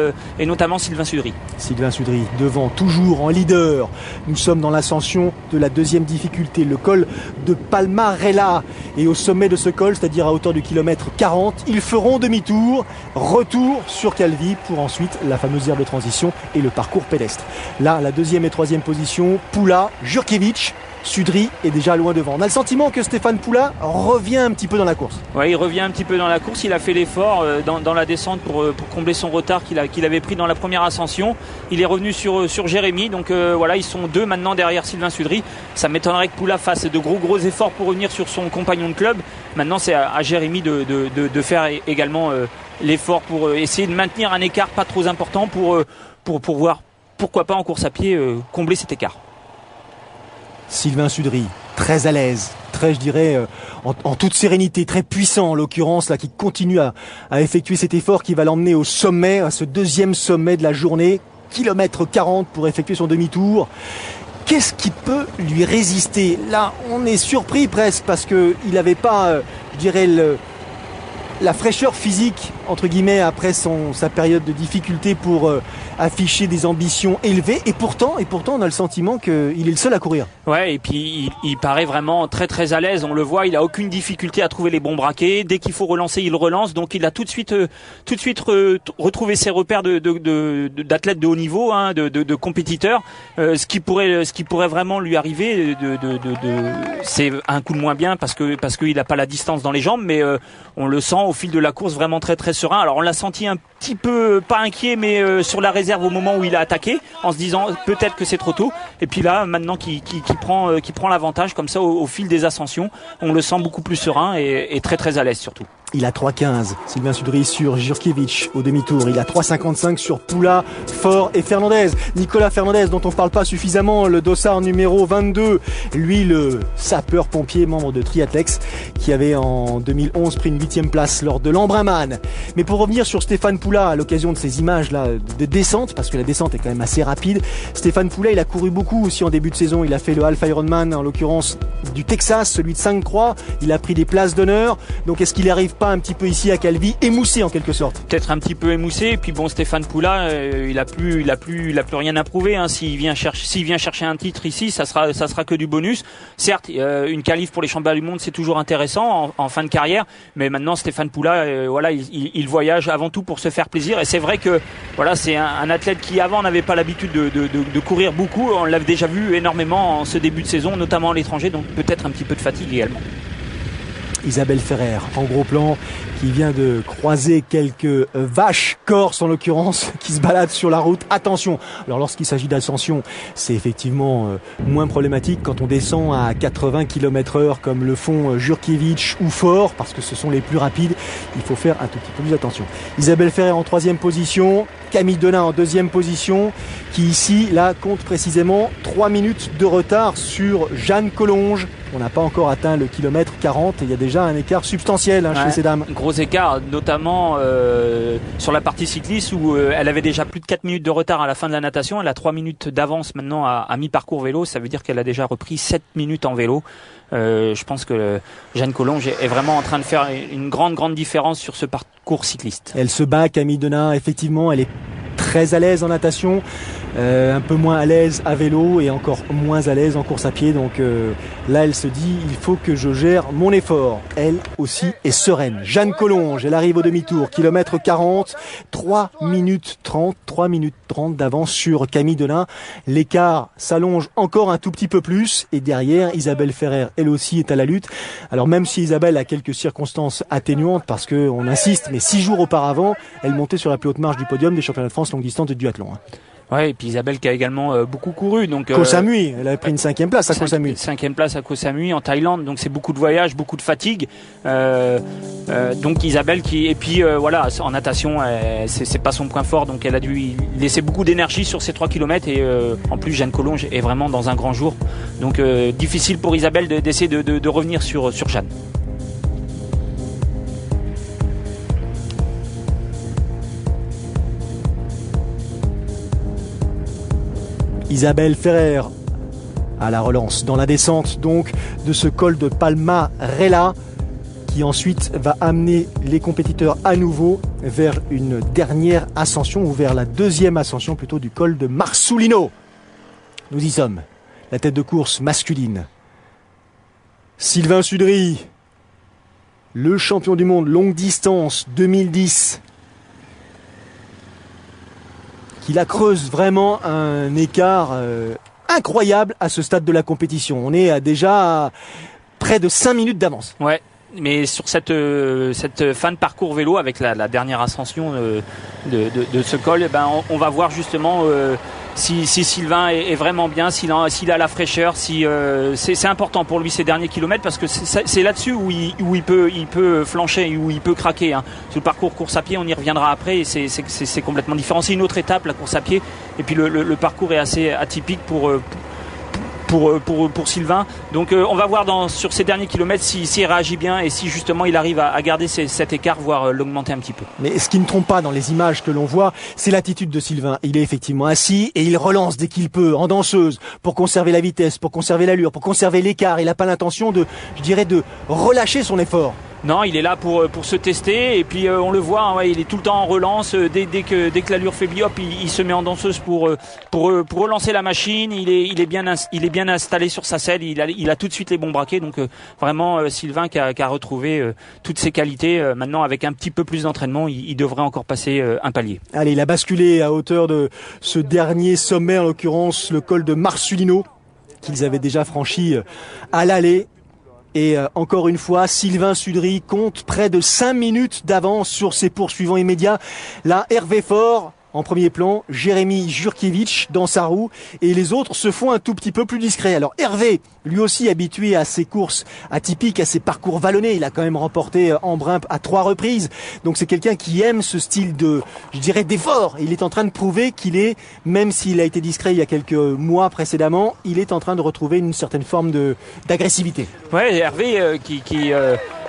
Sylvain Sudry. Sylvain Sudry devant, toujours en leader. Nous sommes dans l'ascension de la deuxième difficulté, le col de Palmarella. Et au sommet de ce col, c'est-à-dire à hauteur du kilomètre 40, ils feront demi-tour, retour sur Calvi pour ensuite la fameuse aire de transition et le parcours pédestre. Là, la deuxième et troisième position, Poula, Jurkiewicz Sudry est déjà loin devant. On a le sentiment que Stéphane Poula revient un petit peu dans la course. Oui, il revient un petit peu dans la course. Il a fait l'effort dans la descente pour combler son retard qu'il avait pris dans la première ascension. Il est revenu sur Jérémy. Donc voilà, ils sont 2 maintenant derrière Sylvain Sudry. Ça m'étonnerait que Poula fasse de gros efforts pour revenir sur son compagnon de club. Maintenant, c'est à Jérémy de faire également l'effort pour essayer de maintenir un écart pas trop important pour voir, pourquoi pas en course à pied, combler cet écart. Sylvain Sudry, très à l'aise, très, je dirais, en toute sérénité, très puissant en l'occurrence, là, qui continue à effectuer cet effort qui va l'emmener au sommet, à ce deuxième sommet de la journée, kilomètre 40 pour effectuer son demi-tour. Qu'est-ce qui peut lui résister? Là, on est surpris presque parce qu'il n'avait pas, je dirais, la fraîcheur physique, entre guillemets, après sa période de difficulté pour afficher des ambitions élevées. Et pourtant, on a le sentiment qu'il est le seul à courir. Ouais, et puis il paraît vraiment très à l'aise. On le voit, il a aucune difficulté à trouver les bons braquets. Dès qu'il faut relancer, il relance. Donc il a tout de suite retrouvé ses repères d'athlètes de haut niveau, hein, de compétiteurs. Ce qui pourrait vraiment lui arriver, c'est un coup de moins bien parce qu'il n'a pas la distance dans les jambes, mais on le sent au fil de la course vraiment très serein. Alors on l'a senti un petit peu, pas inquiet, mais sur la réserve au moment où il a attaqué, en se disant peut-être que c'est trop tôt. Et puis là, maintenant qu'il prend l'avantage comme ça au fil des ascensions, on le sent beaucoup plus serein et très à l'aise surtout. Il a 3,15, Sylvain Sudry sur Jurkiewicz au demi-tour. Il a 3,55 sur Poula, Faure et Fernandez. Nicolas Fernandez, dont on ne parle pas suffisamment, le dossard numéro 22. Lui, le sapeur-pompier, membre de Triathlèx, qui avait en 2011 pris une 8e place lors de l'Embrunman. Mais pour revenir sur Stéphane Poula, à l'occasion de ces images-là de descente, parce que la descente est quand même assez rapide, Stéphane Poula, il a couru beaucoup aussi en début de saison. Il a fait le Half Ironman, en l'occurrence du Texas, celui de 5-3. Il a pris des places d'honneur. Donc est-ce qu'il arrive pas un petit peu ici à Calvi, émoussé en quelque sorte? Peut-être un petit peu émoussé. Et puis bon, Stéphane Poula, il a plus rien à prouver. Hein. S'il vient chercher un titre ici, ça sera que du bonus. Certes, une qualif pour les championnats du monde, c'est toujours intéressant en fin de carrière. Mais maintenant, Stéphane Poula, voilà, il voyage avant tout pour se faire plaisir. Et c'est vrai que voilà, c'est un athlète qui avant n'avait pas l'habitude de courir beaucoup. On l'avait déjà vu énormément en ce début de saison, notamment à l'étranger. Donc peut-être un petit peu de fatigue également. Isabelle Ferrer en gros plan, qui vient de croiser quelques vaches corses en l'occurrence, qui se baladent sur la route. Attention, alors lorsqu'il s'agit d'ascension, c'est effectivement moins problématique quand on descend à 80 km/h comme le font Jurkiewicz ou Faure, parce que ce sont les plus rapides. Il faut faire un tout petit peu plus attention. Isabelle Ferrer en 3e position, Camille Denain en 2e position, qui ici là compte précisément 3 minutes de retard sur Jeanne Collonges. On n'a pas encore atteint le kilomètre 40 et il y a déjà un écart substantiel chez ces dames. Gros écart, notamment sur la partie cycliste où elle avait déjà plus de 4 minutes de retard à la fin de la natation. Elle a 3 minutes d'avance maintenant à mi-parcours vélo. Ça veut dire qu'elle a déjà repris 7 minutes en vélo. Je pense que Jeanne Collonges est vraiment en train de faire une grande différence sur ce parcours cycliste. Elle se bat, Camille Denain, effectivement, elle est très à l'aise en natation, un peu moins à l'aise à vélo et encore moins à l'aise en course à pied. Donc là, elle se dit, il faut que je gère mon effort. Elle aussi est sereine. Jeanne Collonges, elle arrive au demi-tour, kilomètre 40, 3 minutes 30 d'avance sur Camille Denain. L'écart s'allonge encore un tout petit peu plus et derrière, Isabelle Ferrer, elle aussi, est à la lutte. Alors même si Isabelle a quelques circonstances atténuantes, parce qu'on insiste, mais 6 jours auparavant, elle montait sur la plus haute marche du podium des championnats de France longue distance de duathlon. Ouais, et puis Isabelle qui a également beaucoup couru. Donc Koh Samui, elle a pris une 5e place à Koh Samui. 5e place à Koh Samui en Thaïlande, donc c'est beaucoup de voyages, beaucoup de fatigue. Donc Isabelle et puis voilà, en natation, c'est pas son point fort, donc elle a dû laisser beaucoup d'énergie sur ces 3 km et en plus Jeanne Collonges est vraiment dans un grand jour. Donc difficile pour Isabelle d'essayer de revenir sur Jeanne. Isabelle Ferrer à la relance dans la descente donc de ce col de Palma-Rella qui ensuite va amener les compétiteurs à nouveau vers une dernière ascension ou vers la 2e ascension plutôt du col de Marsulino. Nous y sommes. La tête de course masculine. Sylvain Sudry, le champion du monde longue distance 2010. Qui la creuse vraiment un écart incroyable à ce stade de la compétition. On est déjà à près de 5 minutes d'avance. Ouais. Mais sur cette fin de parcours vélo avec la dernière ascension de ce col, on va voir justement si Sylvain est vraiment bien, s'il a la fraîcheur, c'est important pour lui ces derniers kilomètres parce que c'est là-dessus où il peut flancher, où il peut craquer. Hein. Sur le parcours course à pied, on y reviendra après et c'est complètement différent. C'est une autre étape, la course à pied, et puis le parcours est assez atypique pour Sylvain. Donc on va voir sur ces derniers kilomètres s'il réagit bien et si justement il arrive à garder cet écart, voire l'augmenter un petit peu. Mais ce qui ne trompe pas dans les images que l'on voit, c'est l'attitude de Sylvain. Il est effectivement assis et il relance dès qu'il peut, en danseuse, pour conserver la vitesse, pour conserver l'allure, pour conserver l'écart. Il n'a pas l'intention de relâcher son effort. Non, il est là pour se tester et puis on le voit, hein, il est tout le temps en relance. Dès que l'allure faiblit, hop, il se met en danseuse pour relancer la machine. Il est bien installé sur sa selle. Il a tout de suite les bons braquets. Donc vraiment Sylvain qui a retrouvé toutes ses qualités. Maintenant avec un petit peu plus d'entraînement, il devrait encore passer un palier. Allez, il a basculé à hauteur de ce dernier sommet, en l'occurrence le col de Marsulino, qu'ils avaient déjà franchi à l'aller. Et encore une fois, Sylvain Sudry compte près de 5 minutes d'avance sur ses poursuivants immédiats. Là, Hervé Faure en premier plan, Jérémy Jurkiewicz dans sa roue, et les autres se font un tout petit peu plus discrets. Alors Hervé, lui aussi habitué à ces courses atypiques, à ces parcours vallonnés, il a quand même remporté Embrun à 3 reprises, donc c'est quelqu'un qui aime ce style d'effort. Il est en train de prouver qu'il est, même s'il a été discret il y a quelques mois précédemment, il est en train de retrouver une certaine forme d'agressivité. Ouais, Hervé qui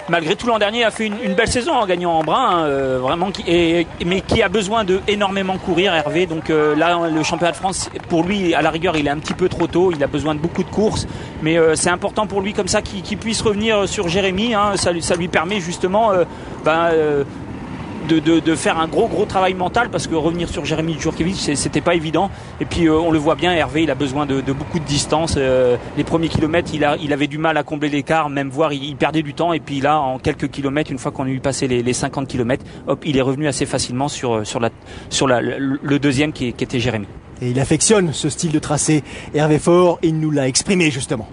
malgré tout l'an dernier a fait une belle saison en gagnant Embrun, vraiment, mais qui a besoin de énormément courir, Hervé. Donc là, le championnat de France, pour lui, à la rigueur, il est un petit peu trop tôt. Il a besoin de beaucoup de courses, mais c'est important pour lui comme ça qu'il puisse revenir sur Jérémy. Hein, ça lui permet justement de faire un gros travail mental, parce que revenir sur Jérémy Jurkiewicz, c'était pas évident. Et puis on le voit bien, Hervé, il a besoin de beaucoup de distance. Les premiers kilomètres, il avait du mal à combler l'écart, même voire il perdait du temps. Et puis là, en quelques kilomètres, une fois qu'on a eu passé les 50 kilomètres, hop, il est revenu assez facilement sur le deuxième qui était Jérémy. Et il affectionne ce style de tracé, Hervé Faure, et il nous l'a exprimé justement.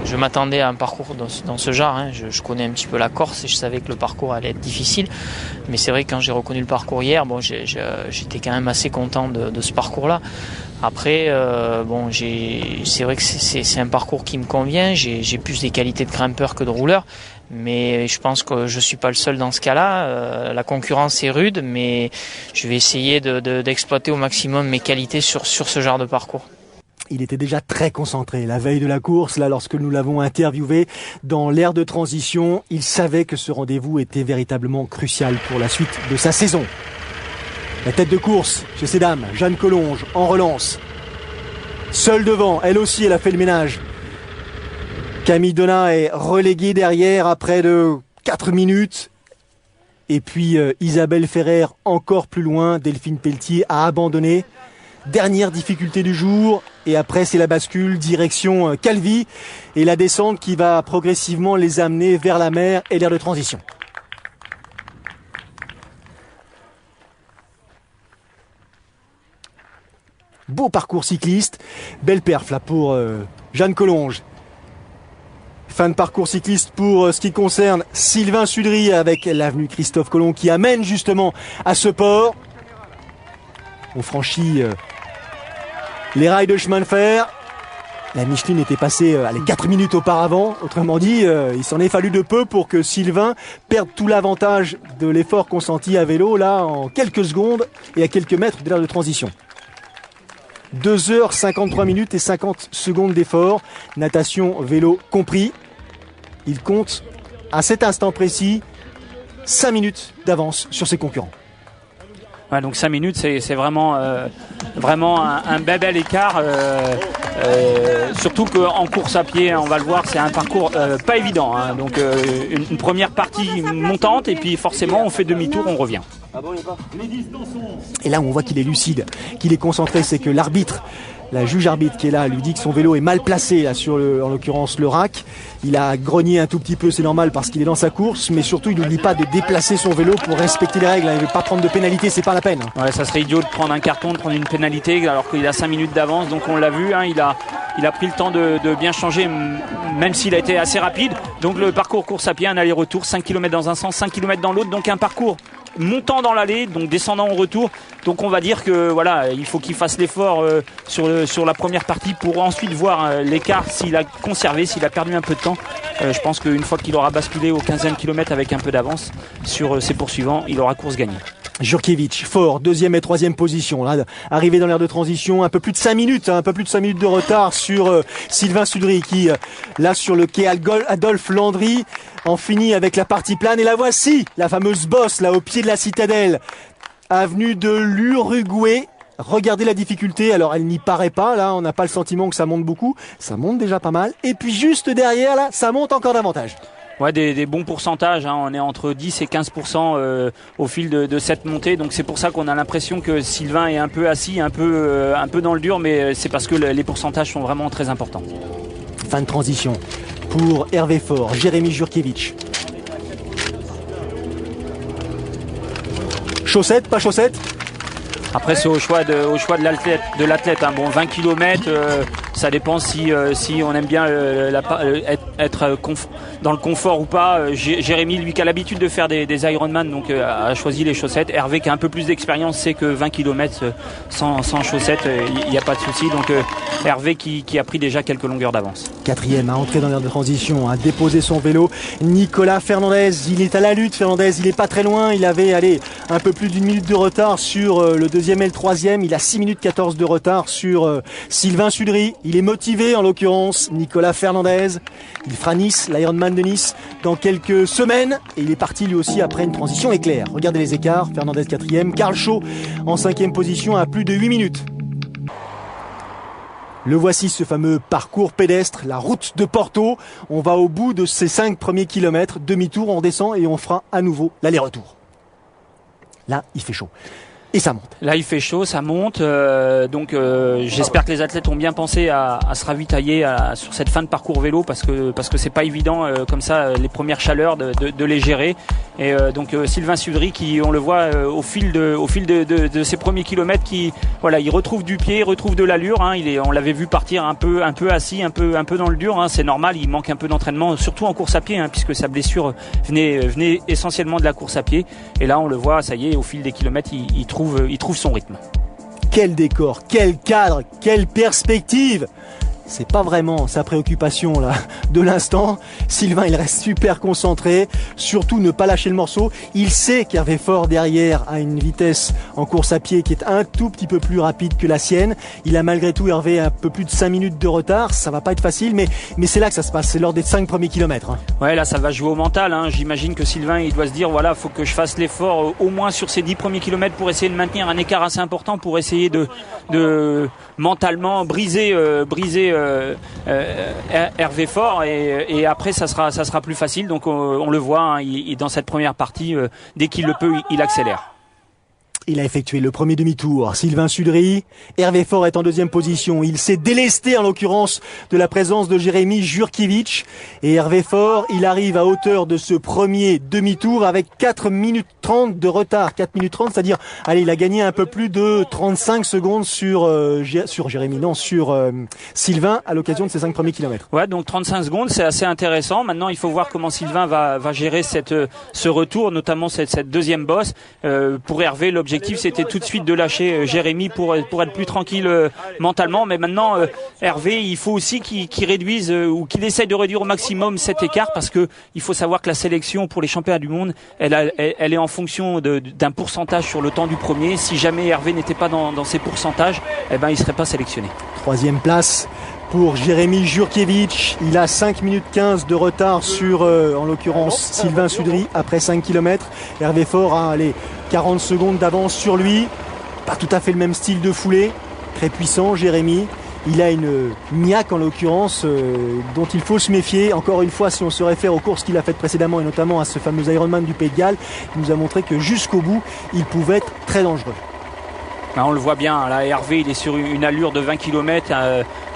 Je m'attendais à un parcours dans ce genre, hein. Je connais un petit peu la Corse et je savais que le parcours allait être difficile. Mais c'est vrai que quand j'ai reconnu le parcours hier, j'étais quand même assez content de ce parcours-là. Après, c'est vrai que c'est un parcours qui me convient. J'ai plus des qualités de grimpeur que de rouleur. Mais je pense que je suis pas le seul dans ce cas-là. La concurrence est rude, mais je vais essayer d'exploiter au maximum mes qualités sur ce genre de parcours. Il était déjà très concentré la veille de la course, là, lorsque nous l'avons interviewé dans l'aire de transition. Il savait que ce rendez-vous était véritablement crucial pour la suite de sa saison. La tête de course chez ces dames, Jeanne Collonges en relance. Seule devant, elle aussi, elle a fait le ménage. Camille Donat est reléguée derrière après de 4 minutes. Et puis Isabelle Ferrer encore plus loin. Delphine Pelletier a abandonné. Dernière difficulté du jour, et après c'est la bascule direction Calvi et la descente qui va progressivement les amener vers la mer et l'aire de transition. Beau parcours cycliste, belle perf là pour Jeanne Collonges. Fin de parcours cycliste pour ce qui concerne Sylvain Sudry avec l'avenue Christophe Colomb qui amène justement à ce port. On franchit les rails de chemin de fer. La Micheline était passée 4 minutes auparavant. Autrement dit, il s'en est fallu de peu pour que Sylvain perde tout l'avantage de l'effort consenti à vélo, là, en quelques secondes et à quelques mètres de l'aire de transition. 2h53 minutes et 50 secondes d'effort. Natation, vélo compris. Il compte, à cet instant précis, 5 minutes d'avance sur ses concurrents. Ouais, donc 5 minutes, c'est vraiment un bel écart. Surtout qu'en course à pied, on va le voir, c'est un parcours pas évident. Hein. Donc une première partie montante et puis forcément on fait demi-tour, on revient. Et là on voit qu'il est lucide, qu'il est concentré, c'est que l'arbitre La juge arbitre qui est là lui dit que son vélo est mal placé là, sur en l'occurrence le rack. Il a grogné un tout petit peu, c'est normal parce qu'il est dans sa course, mais surtout il n'oublie pas de déplacer son vélo pour respecter les règles. Il ne veut pas prendre de pénalité, c'est pas la peine. Ouais, ça serait idiot de prendre un carton, de prendre une pénalité alors qu'il a 5 minutes d'avance. Donc on l'a vu, hein, il a pris le temps de bien changer, même s'il a été assez rapide. Donc le parcours course à pied, un aller-retour, 5 km dans un sens, 5 km dans l'autre, donc un parcours montant dans l'allée, donc descendant au retour. Donc on va dire que voilà, il faut qu'il fasse l'effort sur la première partie pour ensuite voir l'écart, s'il a conservé, s'il a perdu un peu de temps. Je pense qu'une fois qu'il aura basculé au 15e kilomètre avec un peu d'avance sur ses poursuivants, il aura course gagnée. Jurkiewicz, fort, 2e et 3e position. Là, arrivé dans l'aire de transition, un peu plus de 5 minutes, un peu plus de 5 minutes de retard sur Sylvain Sudry qui, là sur le quai Adolphe Landry, en finit avec la partie plane. Et la voici, la fameuse bosse là au pied de la citadelle, avenue de l'Uruguay. Regardez la difficulté, alors elle n'y paraît pas, là on n'a pas le sentiment que ça monte beaucoup, ça monte déjà pas mal. Et puis juste derrière là, ça monte encore davantage. Ouais, des bons pourcentages, hein. On est entre 10 et 15% au fil de cette montée, donc c'est pour ça qu'on a l'impression que Sylvain est un peu assis, un peu dans le dur, mais c'est parce que les pourcentages sont vraiment très importants. Fin de transition pour Hervé Faure, Jérémy Jurkiewicz. Chaussettes, pas chaussettes? Après c'est au choix de l'athlète, hein. Bon, 20 km, ça dépend si on aime bien être dans le confort ou pas. Jérémy, lui qui a l'habitude de faire des Ironman, donc a choisi les chaussettes. Hervé qui a un peu plus d'expérience sait que 20 km sans chaussettes, il n'y a pas de souci. Donc Hervé qui a pris déjà quelques longueurs d'avance. 4e à entrer dans l'aire de transition, à déposer son vélo. Nicolas Fernandez, il est à la lutte. Fernandez, il est pas très loin. Il avait un peu plus d'1 minute de retard sur le 2e et le 3e. Il a 6 minutes 14 de retard sur Sylvain Sudry. Il est motivé en l'occurrence, Nicolas Fernandez. Il fera Nice, l'Ironman de Nice, dans quelques semaines. Et il est parti lui aussi après une transition éclair. Regardez les écarts. Fernandez 4e, Karl Schaub en 5e position à plus de 8 minutes. Le voici, ce fameux parcours pédestre, la route de Porto. On va au bout de ces 5 premiers kilomètres, demi-tour, on descend et on fera à nouveau l'aller-retour. Là, il fait chaud. Et ça monte. Là, il fait chaud, ça monte. Donc, j'espère que les athlètes ont bien pensé à se ravitailler sur cette fin de parcours vélo parce que c'est pas évident comme ça les premières chaleurs de les gérer. Et donc Sylvain Sudry qui, on le voit au fil de ses premiers kilomètres, qui voilà, il retrouve du pied, il retrouve de l'allure. Hein. On l'avait vu partir un peu assis, un peu dans le dur. Hein. C'est normal, il manque un peu d'entraînement, surtout en course à pied, hein, puisque sa blessure venait essentiellement de la course à pied. Et là, on le voit, ça y est, au fil des kilomètres, il trouve son rythme. Quel décor, quel cadre, quelle perspective! C'est pas vraiment sa préoccupation là de l'instant. Sylvain, il reste super concentré, surtout ne pas lâcher le morceau. Il sait qu'Hervé Faure derrière a une vitesse en course à pied qui est un tout petit peu plus rapide que la sienne. Il a malgré tout, Hervé, un peu plus de 5 minutes de retard. Ça va pas être facile, mais c'est là que ça se passe, c'est lors des 5 premiers kilomètres. Hein. Ouais, là ça va jouer au mental. Hein. J'imagine que Sylvain, il doit se dire voilà, faut que je fasse l'effort au moins sur ces 10 premiers kilomètres pour essayer de maintenir un écart assez important, pour essayer de mentalement briser Hervé Faure et après ça sera plus facile. Donc on le voit, hein, dans cette première partie, dès qu'il le peut, il accélère. Il a effectué le premier demi-tour. Sylvain Sudry, Hervé Faure est en 2e position. Il s'est délesté en l'occurrence de la présence de Jérémy Jurkiewicz. Et Hervé Faure, il arrive à hauteur de ce premier demi-tour avec 4 minutes 30 de retard. 4 minutes 30, c'est-à-dire, allez, il a gagné un peu plus de 35 secondes sur Sylvain à l'occasion de ces 5 premiers kilomètres. Ouais, donc 35 secondes, c'est assez intéressant. Maintenant, il faut voir comment Sylvain va gérer ce retour, notamment cette deuxième bosse. Pour Hervé, l'objectif c'était tout de suite de lâcher Jérémy pour être plus tranquille mentalement, mais maintenant Hervé, il faut aussi qu'il réduise ou qu'il essaye de réduire au maximum cet écart, parce que il faut savoir que la sélection pour les championnats du monde, elle est en fonction d'un pourcentage sur le temps du premier. Si jamais Hervé n'était pas dans ces pourcentages, il serait pas sélectionné. 3e place pour Jérémy Jurkiewicz. Il a 5 minutes 15 de retard sur, en l'occurrence, Sylvain Sudry après 5 km. Hervé Faure a 40 secondes d'avance sur lui. Pas tout à fait le même style de foulée. Très puissant, Jérémy. Il a une niaque, en l'occurrence, dont il faut se méfier. Encore une fois, si on se réfère aux courses qu'il a faites précédemment, et notamment à ce fameux Ironman du Pays de Galles, il nous a montré que jusqu'au bout, il pouvait être très dangereux. On le voit bien, là Hervé il est sur une allure de 20 km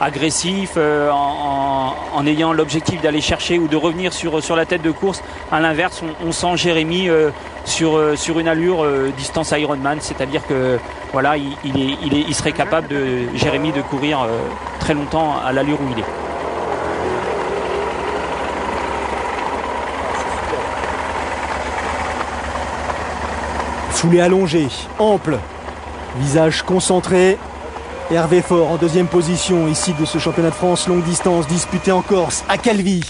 agressif en ayant l'objectif d'aller chercher ou de revenir sur la tête de course. À l'inverse, on sent Jérémy sur une allure distance Ironman, c'est-à-dire que voilà, il serait capable Jérémy de courir très longtemps à l'allure où il est. Foulée allongée, ample, visage concentré. Hervé Faure en deuxième position ici de ce championnat de France longue distance disputé en Corse à Calvi.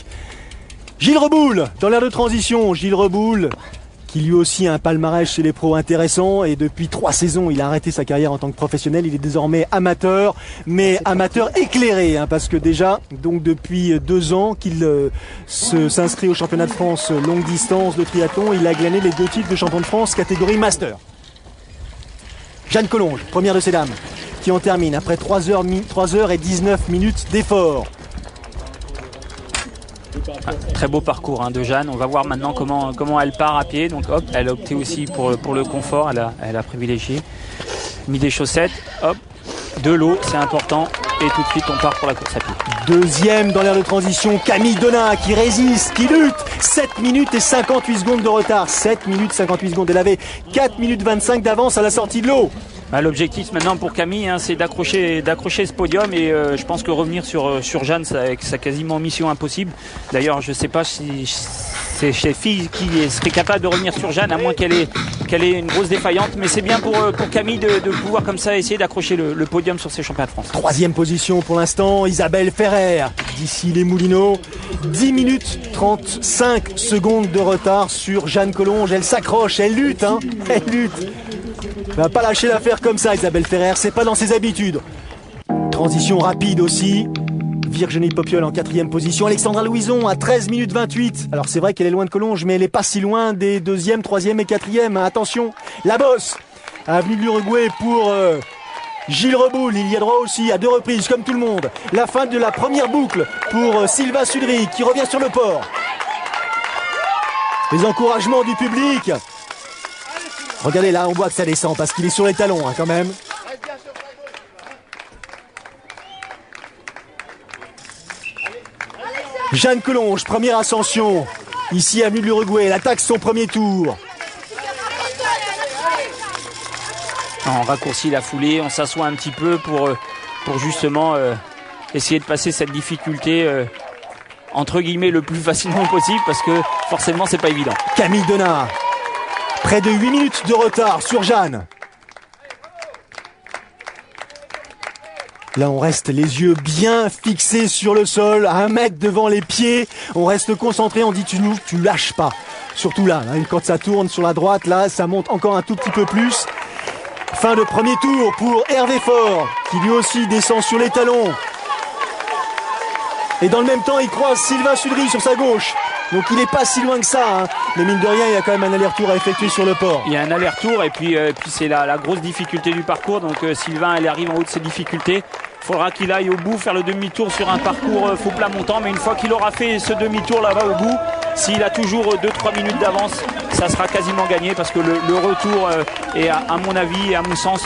Gilles Reboul dans l'aire de transition. Gilles Reboul qui lui aussi a un palmarès chez les pros intéressant et depuis 3 saisons il a arrêté sa carrière en tant que professionnel. Il est désormais amateur, mais amateur éclairé parce que déjà donc depuis 2 ans qu'il s'inscrit au championnat de France longue distance de triathlon. Il a glané les 2 titres de champion de France catégorie master. Jeanne Collonges, première de ces dames, qui en termine après 3h19 minutes d'effort. Très beau parcours de Jeanne. On va voir maintenant comment elle part à pied. Donc hop, elle a opté aussi pour le confort. Elle a privilégié. Mis des chaussettes, hop, de l'eau, c'est important. Et tout de suite, on part pour la course à pied. Deuxième dans l'aire de transition, Camille Donat qui résiste, qui lutte. 7 minutes et 58 secondes de retard. 7 minutes 58 secondes. Elle avait 4 minutes 25 d'avance à la sortie de l'eau. L'objectif maintenant pour Camille, c'est d'accrocher ce podium et je pense que revenir sur Jeanne, c'est quasiment mission impossible. D'ailleurs, je ne sais pas si c'est chez filles qui serait capable de revenir sur Jeanne, à moins qu'elle ait une grosse défaillante. Mais c'est bien pour Camille de pouvoir comme ça essayer d'accrocher le podium sur ces championnats de France. 3e position pour l'instant, Isabelle Ferrer, d'ici les Moulineaux. 10 minutes 35 secondes de retard sur Jeanne Collonges. Elle s'accroche, elle lutte, elle lutte. Elle va pas lâcher l'affaire comme ça, Isabelle Ferrer, c'est pas dans ses habitudes. Transition rapide aussi. Virginie Popiol en 4e position. Alexandra Louison à 13 minutes 28. Alors c'est vrai qu'elle est loin de Collonges, mais elle est pas si loin des 2e, 3e et 4e. Attention, la bosse. Avenue de l'Uruguay pour Gilles Reboul. Il y a droit aussi à 2 reprises, comme tout le monde. La fin de la première boucle pour Sylvain Sudry qui revient sur le port. Les encouragements du public. Regardez là, on voit que ça descend parce qu'il est sur les talons quand même. Jeanne Collonges, première ascension. Ici, avenue de l'Uruguay, elle attaque son premier tour. On raccourcit la foulée, on s'assoit un petit peu pour justement essayer de passer cette difficulté entre guillemets le plus facilement possible parce que forcément c'est pas évident. Camille Donat. Près de 8 minutes de retard sur Jeanne. Là, on reste les yeux bien fixés sur le sol, à 1 mètre devant les pieds. On reste concentré, on dit tu lâches pas. Surtout là, quand ça tourne sur la droite, là, ça monte encore un tout petit peu plus. Fin de premier tour pour Hervé Faure, qui lui aussi descend sur les talons. Et dans le même temps, il croise Sylvain Sudry sur sa gauche. Donc il n'est pas si loin que ça, mais mine de rien, il y a quand même un aller-retour à effectuer sur le port. Il y a un aller-retour et puis c'est la grosse difficulté du parcours. Donc Sylvain, elle arrive en haut de ses difficultés. Il faudra qu'il aille au bout, faire le demi-tour sur un parcours faux plat montant. Mais une fois qu'il aura fait ce demi-tour là-bas au bout, s'il a toujours 2-3 minutes d'avance, ça sera quasiment gagné parce que le retour est à mon avis et à mon sens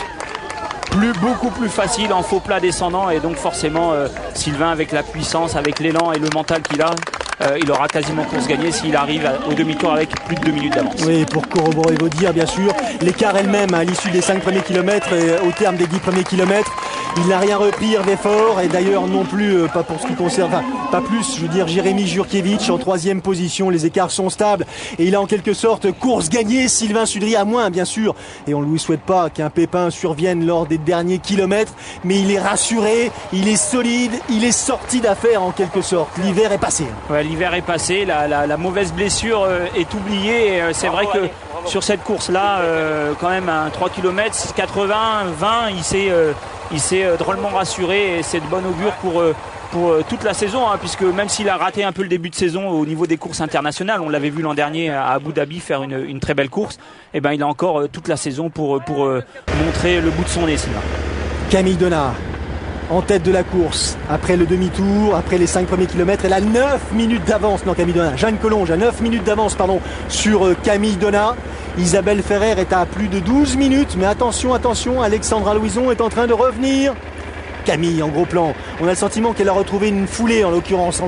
beaucoup plus facile en faux plat descendant. Et donc forcément, Sylvain avec la puissance, avec l'élan et le mental qu'il a, il aura quasiment course gagnée s'il arrive au demi-tour avec plus de 2 minutes d'avance. Oui, pour corroborer vos dires, bien sûr. L'écart elle-même à l'issue des 5 premiers kilomètres et au terme des 10 premiers kilomètres, il n'a rien repris Hervé Faure et d'ailleurs non plus, pas pour ce qui concerne, enfin, pas plus, je veux dire, Jérémy Jurkiewicz en 3e position, les écarts sont stables et il a en quelque sorte course gagnée. Sylvain Sudry à moins, bien sûr, et on ne lui souhaite pas qu'un pépin survienne lors des derniers kilomètres, mais il est rassuré, il est solide, il est sorti d'affaire en quelque sorte. L'hiver est passé. Ouais, l'hiver est passé, la mauvaise blessure est oubliée et c'est vrai que sur cette course-là, quand même un 3 km, 80, 20, il s'est drôlement rassuré et c'est de bon augure pour toute la saison, puisque même s'il a raté un peu le début de saison au niveau des courses internationales, on l'avait vu l'an dernier à Abu Dhabi faire une très belle course, et ben il a encore toute la saison pour montrer le bout de son nez. Camille Donat, en tête de la course. Après le demi-tour, après les 5 premiers kilomètres, elle a 9 minutes d'avance. Non, Camille Donat. Jeanne Collonges a 9 minutes d'avance, sur Camille Donat. Isabelle Ferrer est à plus de 12 minutes. Mais attention, Alexandra Louison est en train de revenir. Camille en gros plan. On a le sentiment qu'elle a retrouvé une foulée en l'occurrence.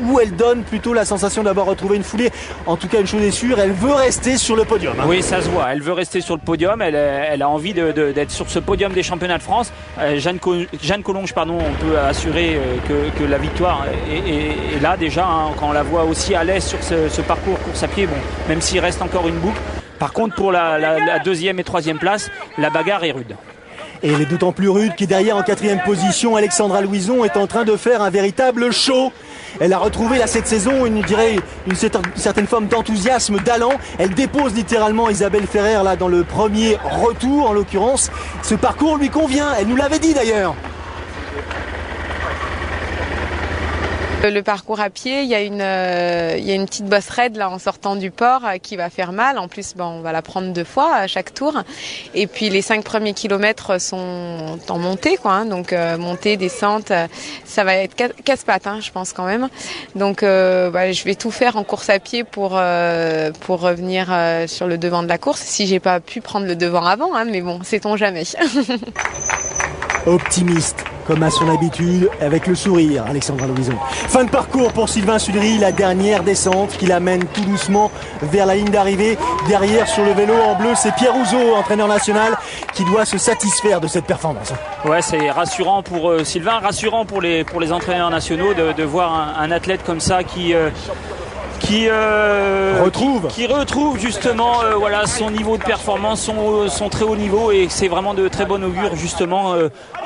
Où elle donne plutôt la sensation d'avoir retrouvé une foulée. En tout cas, une chose est sûre, elle veut rester sur le podium. Oui, ça se voit. Elle veut rester sur le podium. Elle a envie d'être sur ce podium des championnats de France. Jeanne Collonges, on peut assurer que la victoire est là déjà. Quand on la voit aussi à l'aise sur ce parcours course à pied, bon, même s'il reste encore une boucle. Par contre, pour la deuxième et troisième place, la bagarre est rude. Et elle est d'autant plus rude que derrière, en 4e position, Alexandra Louison est en train de faire un véritable show. Elle a retrouvé cette saison une certaine forme d'enthousiasme, d'allant. Elle dépose littéralement Isabelle Ferrer dans le premier retour en l'occurrence. Ce parcours lui convient, elle nous l'avait dit d'ailleurs. Le parcours à pied, il y a une petite bosse raide là en sortant du port qui va faire mal. En plus, on va la prendre 2 fois à chaque tour. Et puis les 5 premiers kilomètres sont en montée, donc montée, descente, ça va être casse-pattes, je pense quand même. Donc je vais tout faire en course à pied pour revenir sur le devant de la course. Si j'ai pas pu prendre le devant avant, mais bon, sait-on jamais. Optimiste, comme à son habitude, avec le sourire, Alexandra Louison. Fin de parcours pour Sylvain Sudry, la dernière descente qui l'amène tout doucement vers la ligne d'arrivée. Derrière, sur le vélo en bleu, c'est Pierre Rouzot, entraîneur national, qui doit se satisfaire de cette performance. Ouais, c'est rassurant pour Sylvain, rassurant pour les entraîneurs nationaux de voir un athlète comme ça qui retrouve justement son niveau de performance, son très haut niveau, et c'est vraiment de très bon augure justement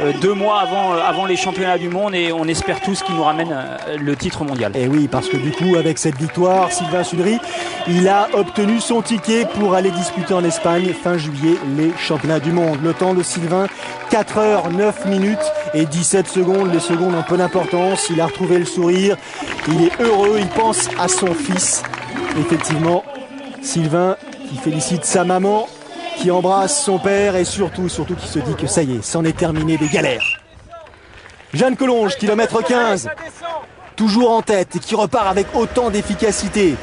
2 mois avant les championnats du monde, et on espère tous qu'il nous ramène le titre mondial. Et oui, parce que du coup avec cette victoire, Sylvain Sudry, il a obtenu son ticket pour aller disputer en Espagne fin juillet les championnats du monde. Le temps de Sylvain, 4h09 et 17 secondes. Les secondes ont peu d'importance. Il a retrouvé le sourire, il est heureux, il pense à son fils. Effectivement, Sylvain qui félicite sa maman, qui embrasse son père, et surtout qui se dit que ça y est, c'en est terminé des galères. Jeanne Collonges, kilomètre 15, toujours en tête et qui repart avec autant d'efficacité.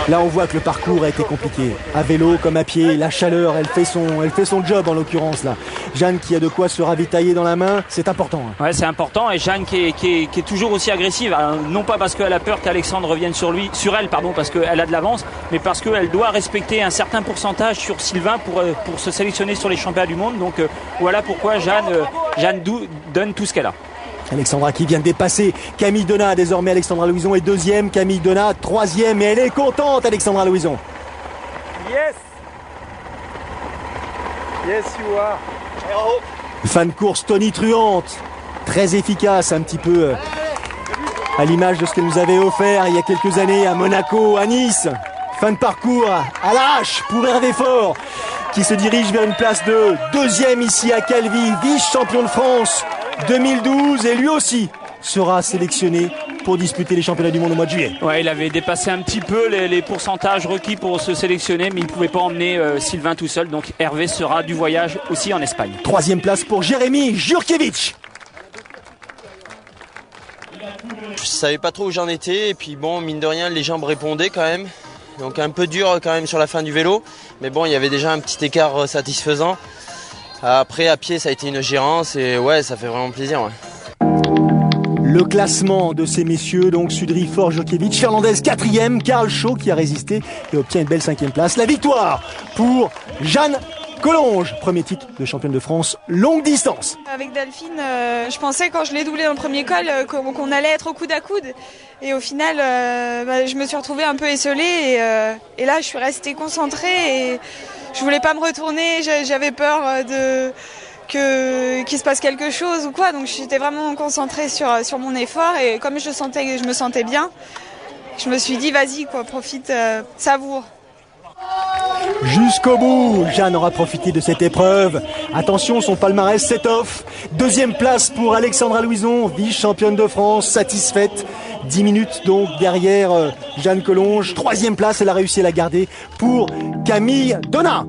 Là, on voit que le parcours a été compliqué. À vélo comme à pied, la chaleur, elle fait son job en l'occurrence là. Jeanne qui a de quoi se ravitailler dans la main, c'est important. Ouais, c'est important, et Jeanne qui est toujours aussi agressive. Alors, non pas parce qu'elle a peur qu'Alexandre revienne sur elle, parce qu'elle a de l'avance, mais parce qu'elle doit respecter un certain pourcentage sur Sylvain pour se sélectionner sur les championnats du monde. Donc voilà pourquoi Jeanne donne tout ce qu'elle a. Alexandra qui vient de dépasser Camille Donat. Désormais Alexandra Louison est 2e, Camille Donat 3e, et elle est contente, Alexandra Louison. Yes you are. Fin de course tonitruante, très efficace, un petit peu à l'image de ce qu'elle nous avait offert il y a quelques années à Monaco, à Nice. Fin de parcours à l'arrache pour Hervé Faure, qui se dirige vers une place de 2e ici à Calvi, vice-champion de France 2012, et lui aussi sera sélectionné pour disputer les championnats du monde au mois de juillet. Ouais, il avait dépassé un petit peu les pourcentages requis pour se sélectionner, mais il ne pouvait pas emmener Sylvain tout seul, donc Hervé sera du voyage aussi en Espagne. 3e place pour Jérémy Jurkiewicz. Je savais pas trop où j'en étais, et puis bon, mine de rien, les jambes répondaient quand même. Donc un peu dur quand même sur la fin du vélo, mais bon, il y avait déjà un petit écart satisfaisant. Après, à pied, ça a été une gérance, et ouais, ça fait vraiment plaisir. Ouais. Le classement de ces messieurs, donc Sudry, Faure, Jurkiewicz, Fernandez 4e, Karl Shaw qui a résisté et obtient une belle 5e place. La victoire pour Jeanne Collonges, premier titre de championne de France longue distance. Avec Delphine, je pensais quand je l'ai doublé dans le premier col qu'on allait être au coude à coude. Et au final, je me suis retrouvée un peu esselée, et là je suis restée concentrée et je voulais pas me retourner, j'avais peur qu'il se passe quelque chose ou quoi, donc j'étais vraiment concentrée sur mon effort, et comme je me sentais bien, je me suis dit vas-y quoi, profite, savoure. Jusqu'au bout, Jeanne aura profité de cette épreuve. Attention, son palmarès s'étoffe. 2e place pour Alexandra Louison, vice-championne de France, satisfaite. 10 minutes donc derrière Jeanne Collonges. 3e place, elle a réussi à la garder pour Camille Donat.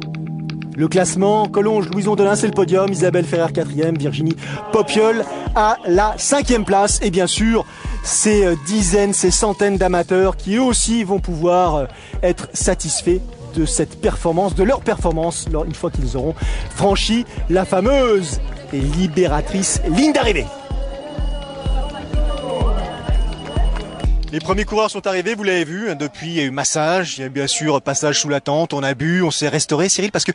Le classement, Collonges, Louison Delin, c'est le podium, Isabelle Ferrer 4e, Virginie Popiol à la 5e place. Et bien sûr, ces dizaines, ces centaines d'amateurs qui eux aussi vont pouvoir être satisfaits de cette performance, de leur performance, une fois qu'ils auront franchi la fameuse et libératrice ligne d'arrivée. Les premiers coureurs sont arrivés, vous l'avez vu, depuis il y a eu massage, il y a eu bien sûr passage sous la tente, on a bu, on s'est restauré, Cyril, parce que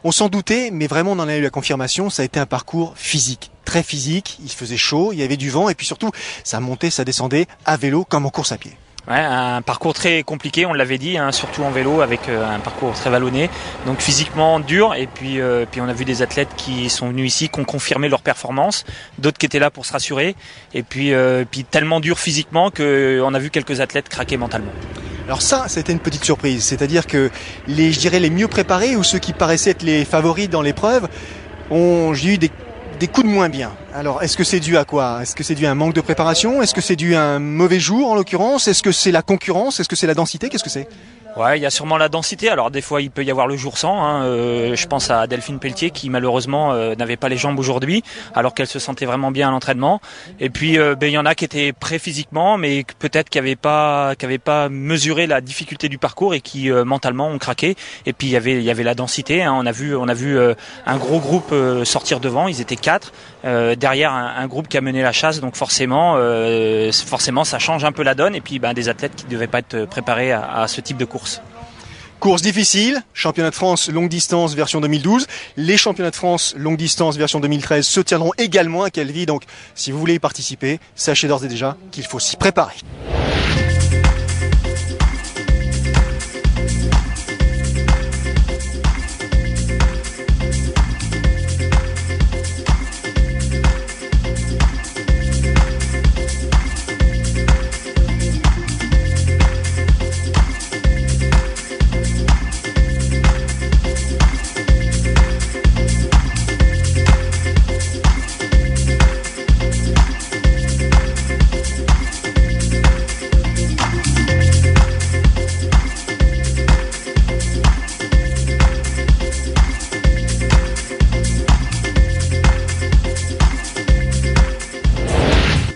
on s'en doutait, mais vraiment on en a eu la confirmation, ça a été un parcours physique, très physique, il faisait chaud, il y avait du vent et puis surtout ça montait, ça descendait à vélo comme en course à pied. Ouais, un parcours très compliqué, on l'avait dit, surtout en vélo avec un parcours très vallonné, donc physiquement dur. Et puis on a vu des athlètes qui sont venus ici, qui ont confirmé leur performance, d'autres qui étaient là pour se rassurer. Et puis tellement dur physiquement qu'on a vu quelques athlètes craquer mentalement. Alors ça, c'était une petite surprise, c'est-à-dire que je dirais les mieux préparés ou ceux qui paraissaient être les favoris dans l'épreuve, j'ai eu des coups de moins bien. Alors, est-ce que c'est dû à quoi? Est-ce que c'est dû à un manque de préparation? Est-ce que c'est dû à un mauvais jour, en l'occurrence? Est-ce que c'est la concurrence? Est-ce que c'est la densité? Qu'est-ce que c'est? Ouais, il y a sûrement la densité. Alors des fois, il peut y avoir le jour sans. Je pense à Delphine Pelletier qui malheureusement n'avait pas les jambes aujourd'hui, alors qu'elle se sentait vraiment bien à l'entraînement. Et puis, il y en a qui étaient prêts physiquement, mais peut-être qui avaient pas mesuré la difficulté du parcours et qui mentalement ont craqué. Et puis il y avait la densité. On a vu un gros groupe sortir devant. Ils étaient 4 derrière un groupe qui a mené la chasse. Donc forcément, ça change un peu la donne. Et puis, des athlètes qui ne devaient pas être préparés à ce type de course. Course difficile, championnat de France longue distance version 2012. Les championnats de France longue distance version 2013 se tiendront également à Calvi. Donc si vous voulez y participer, sachez d'ores et déjà qu'il faut s'y préparer.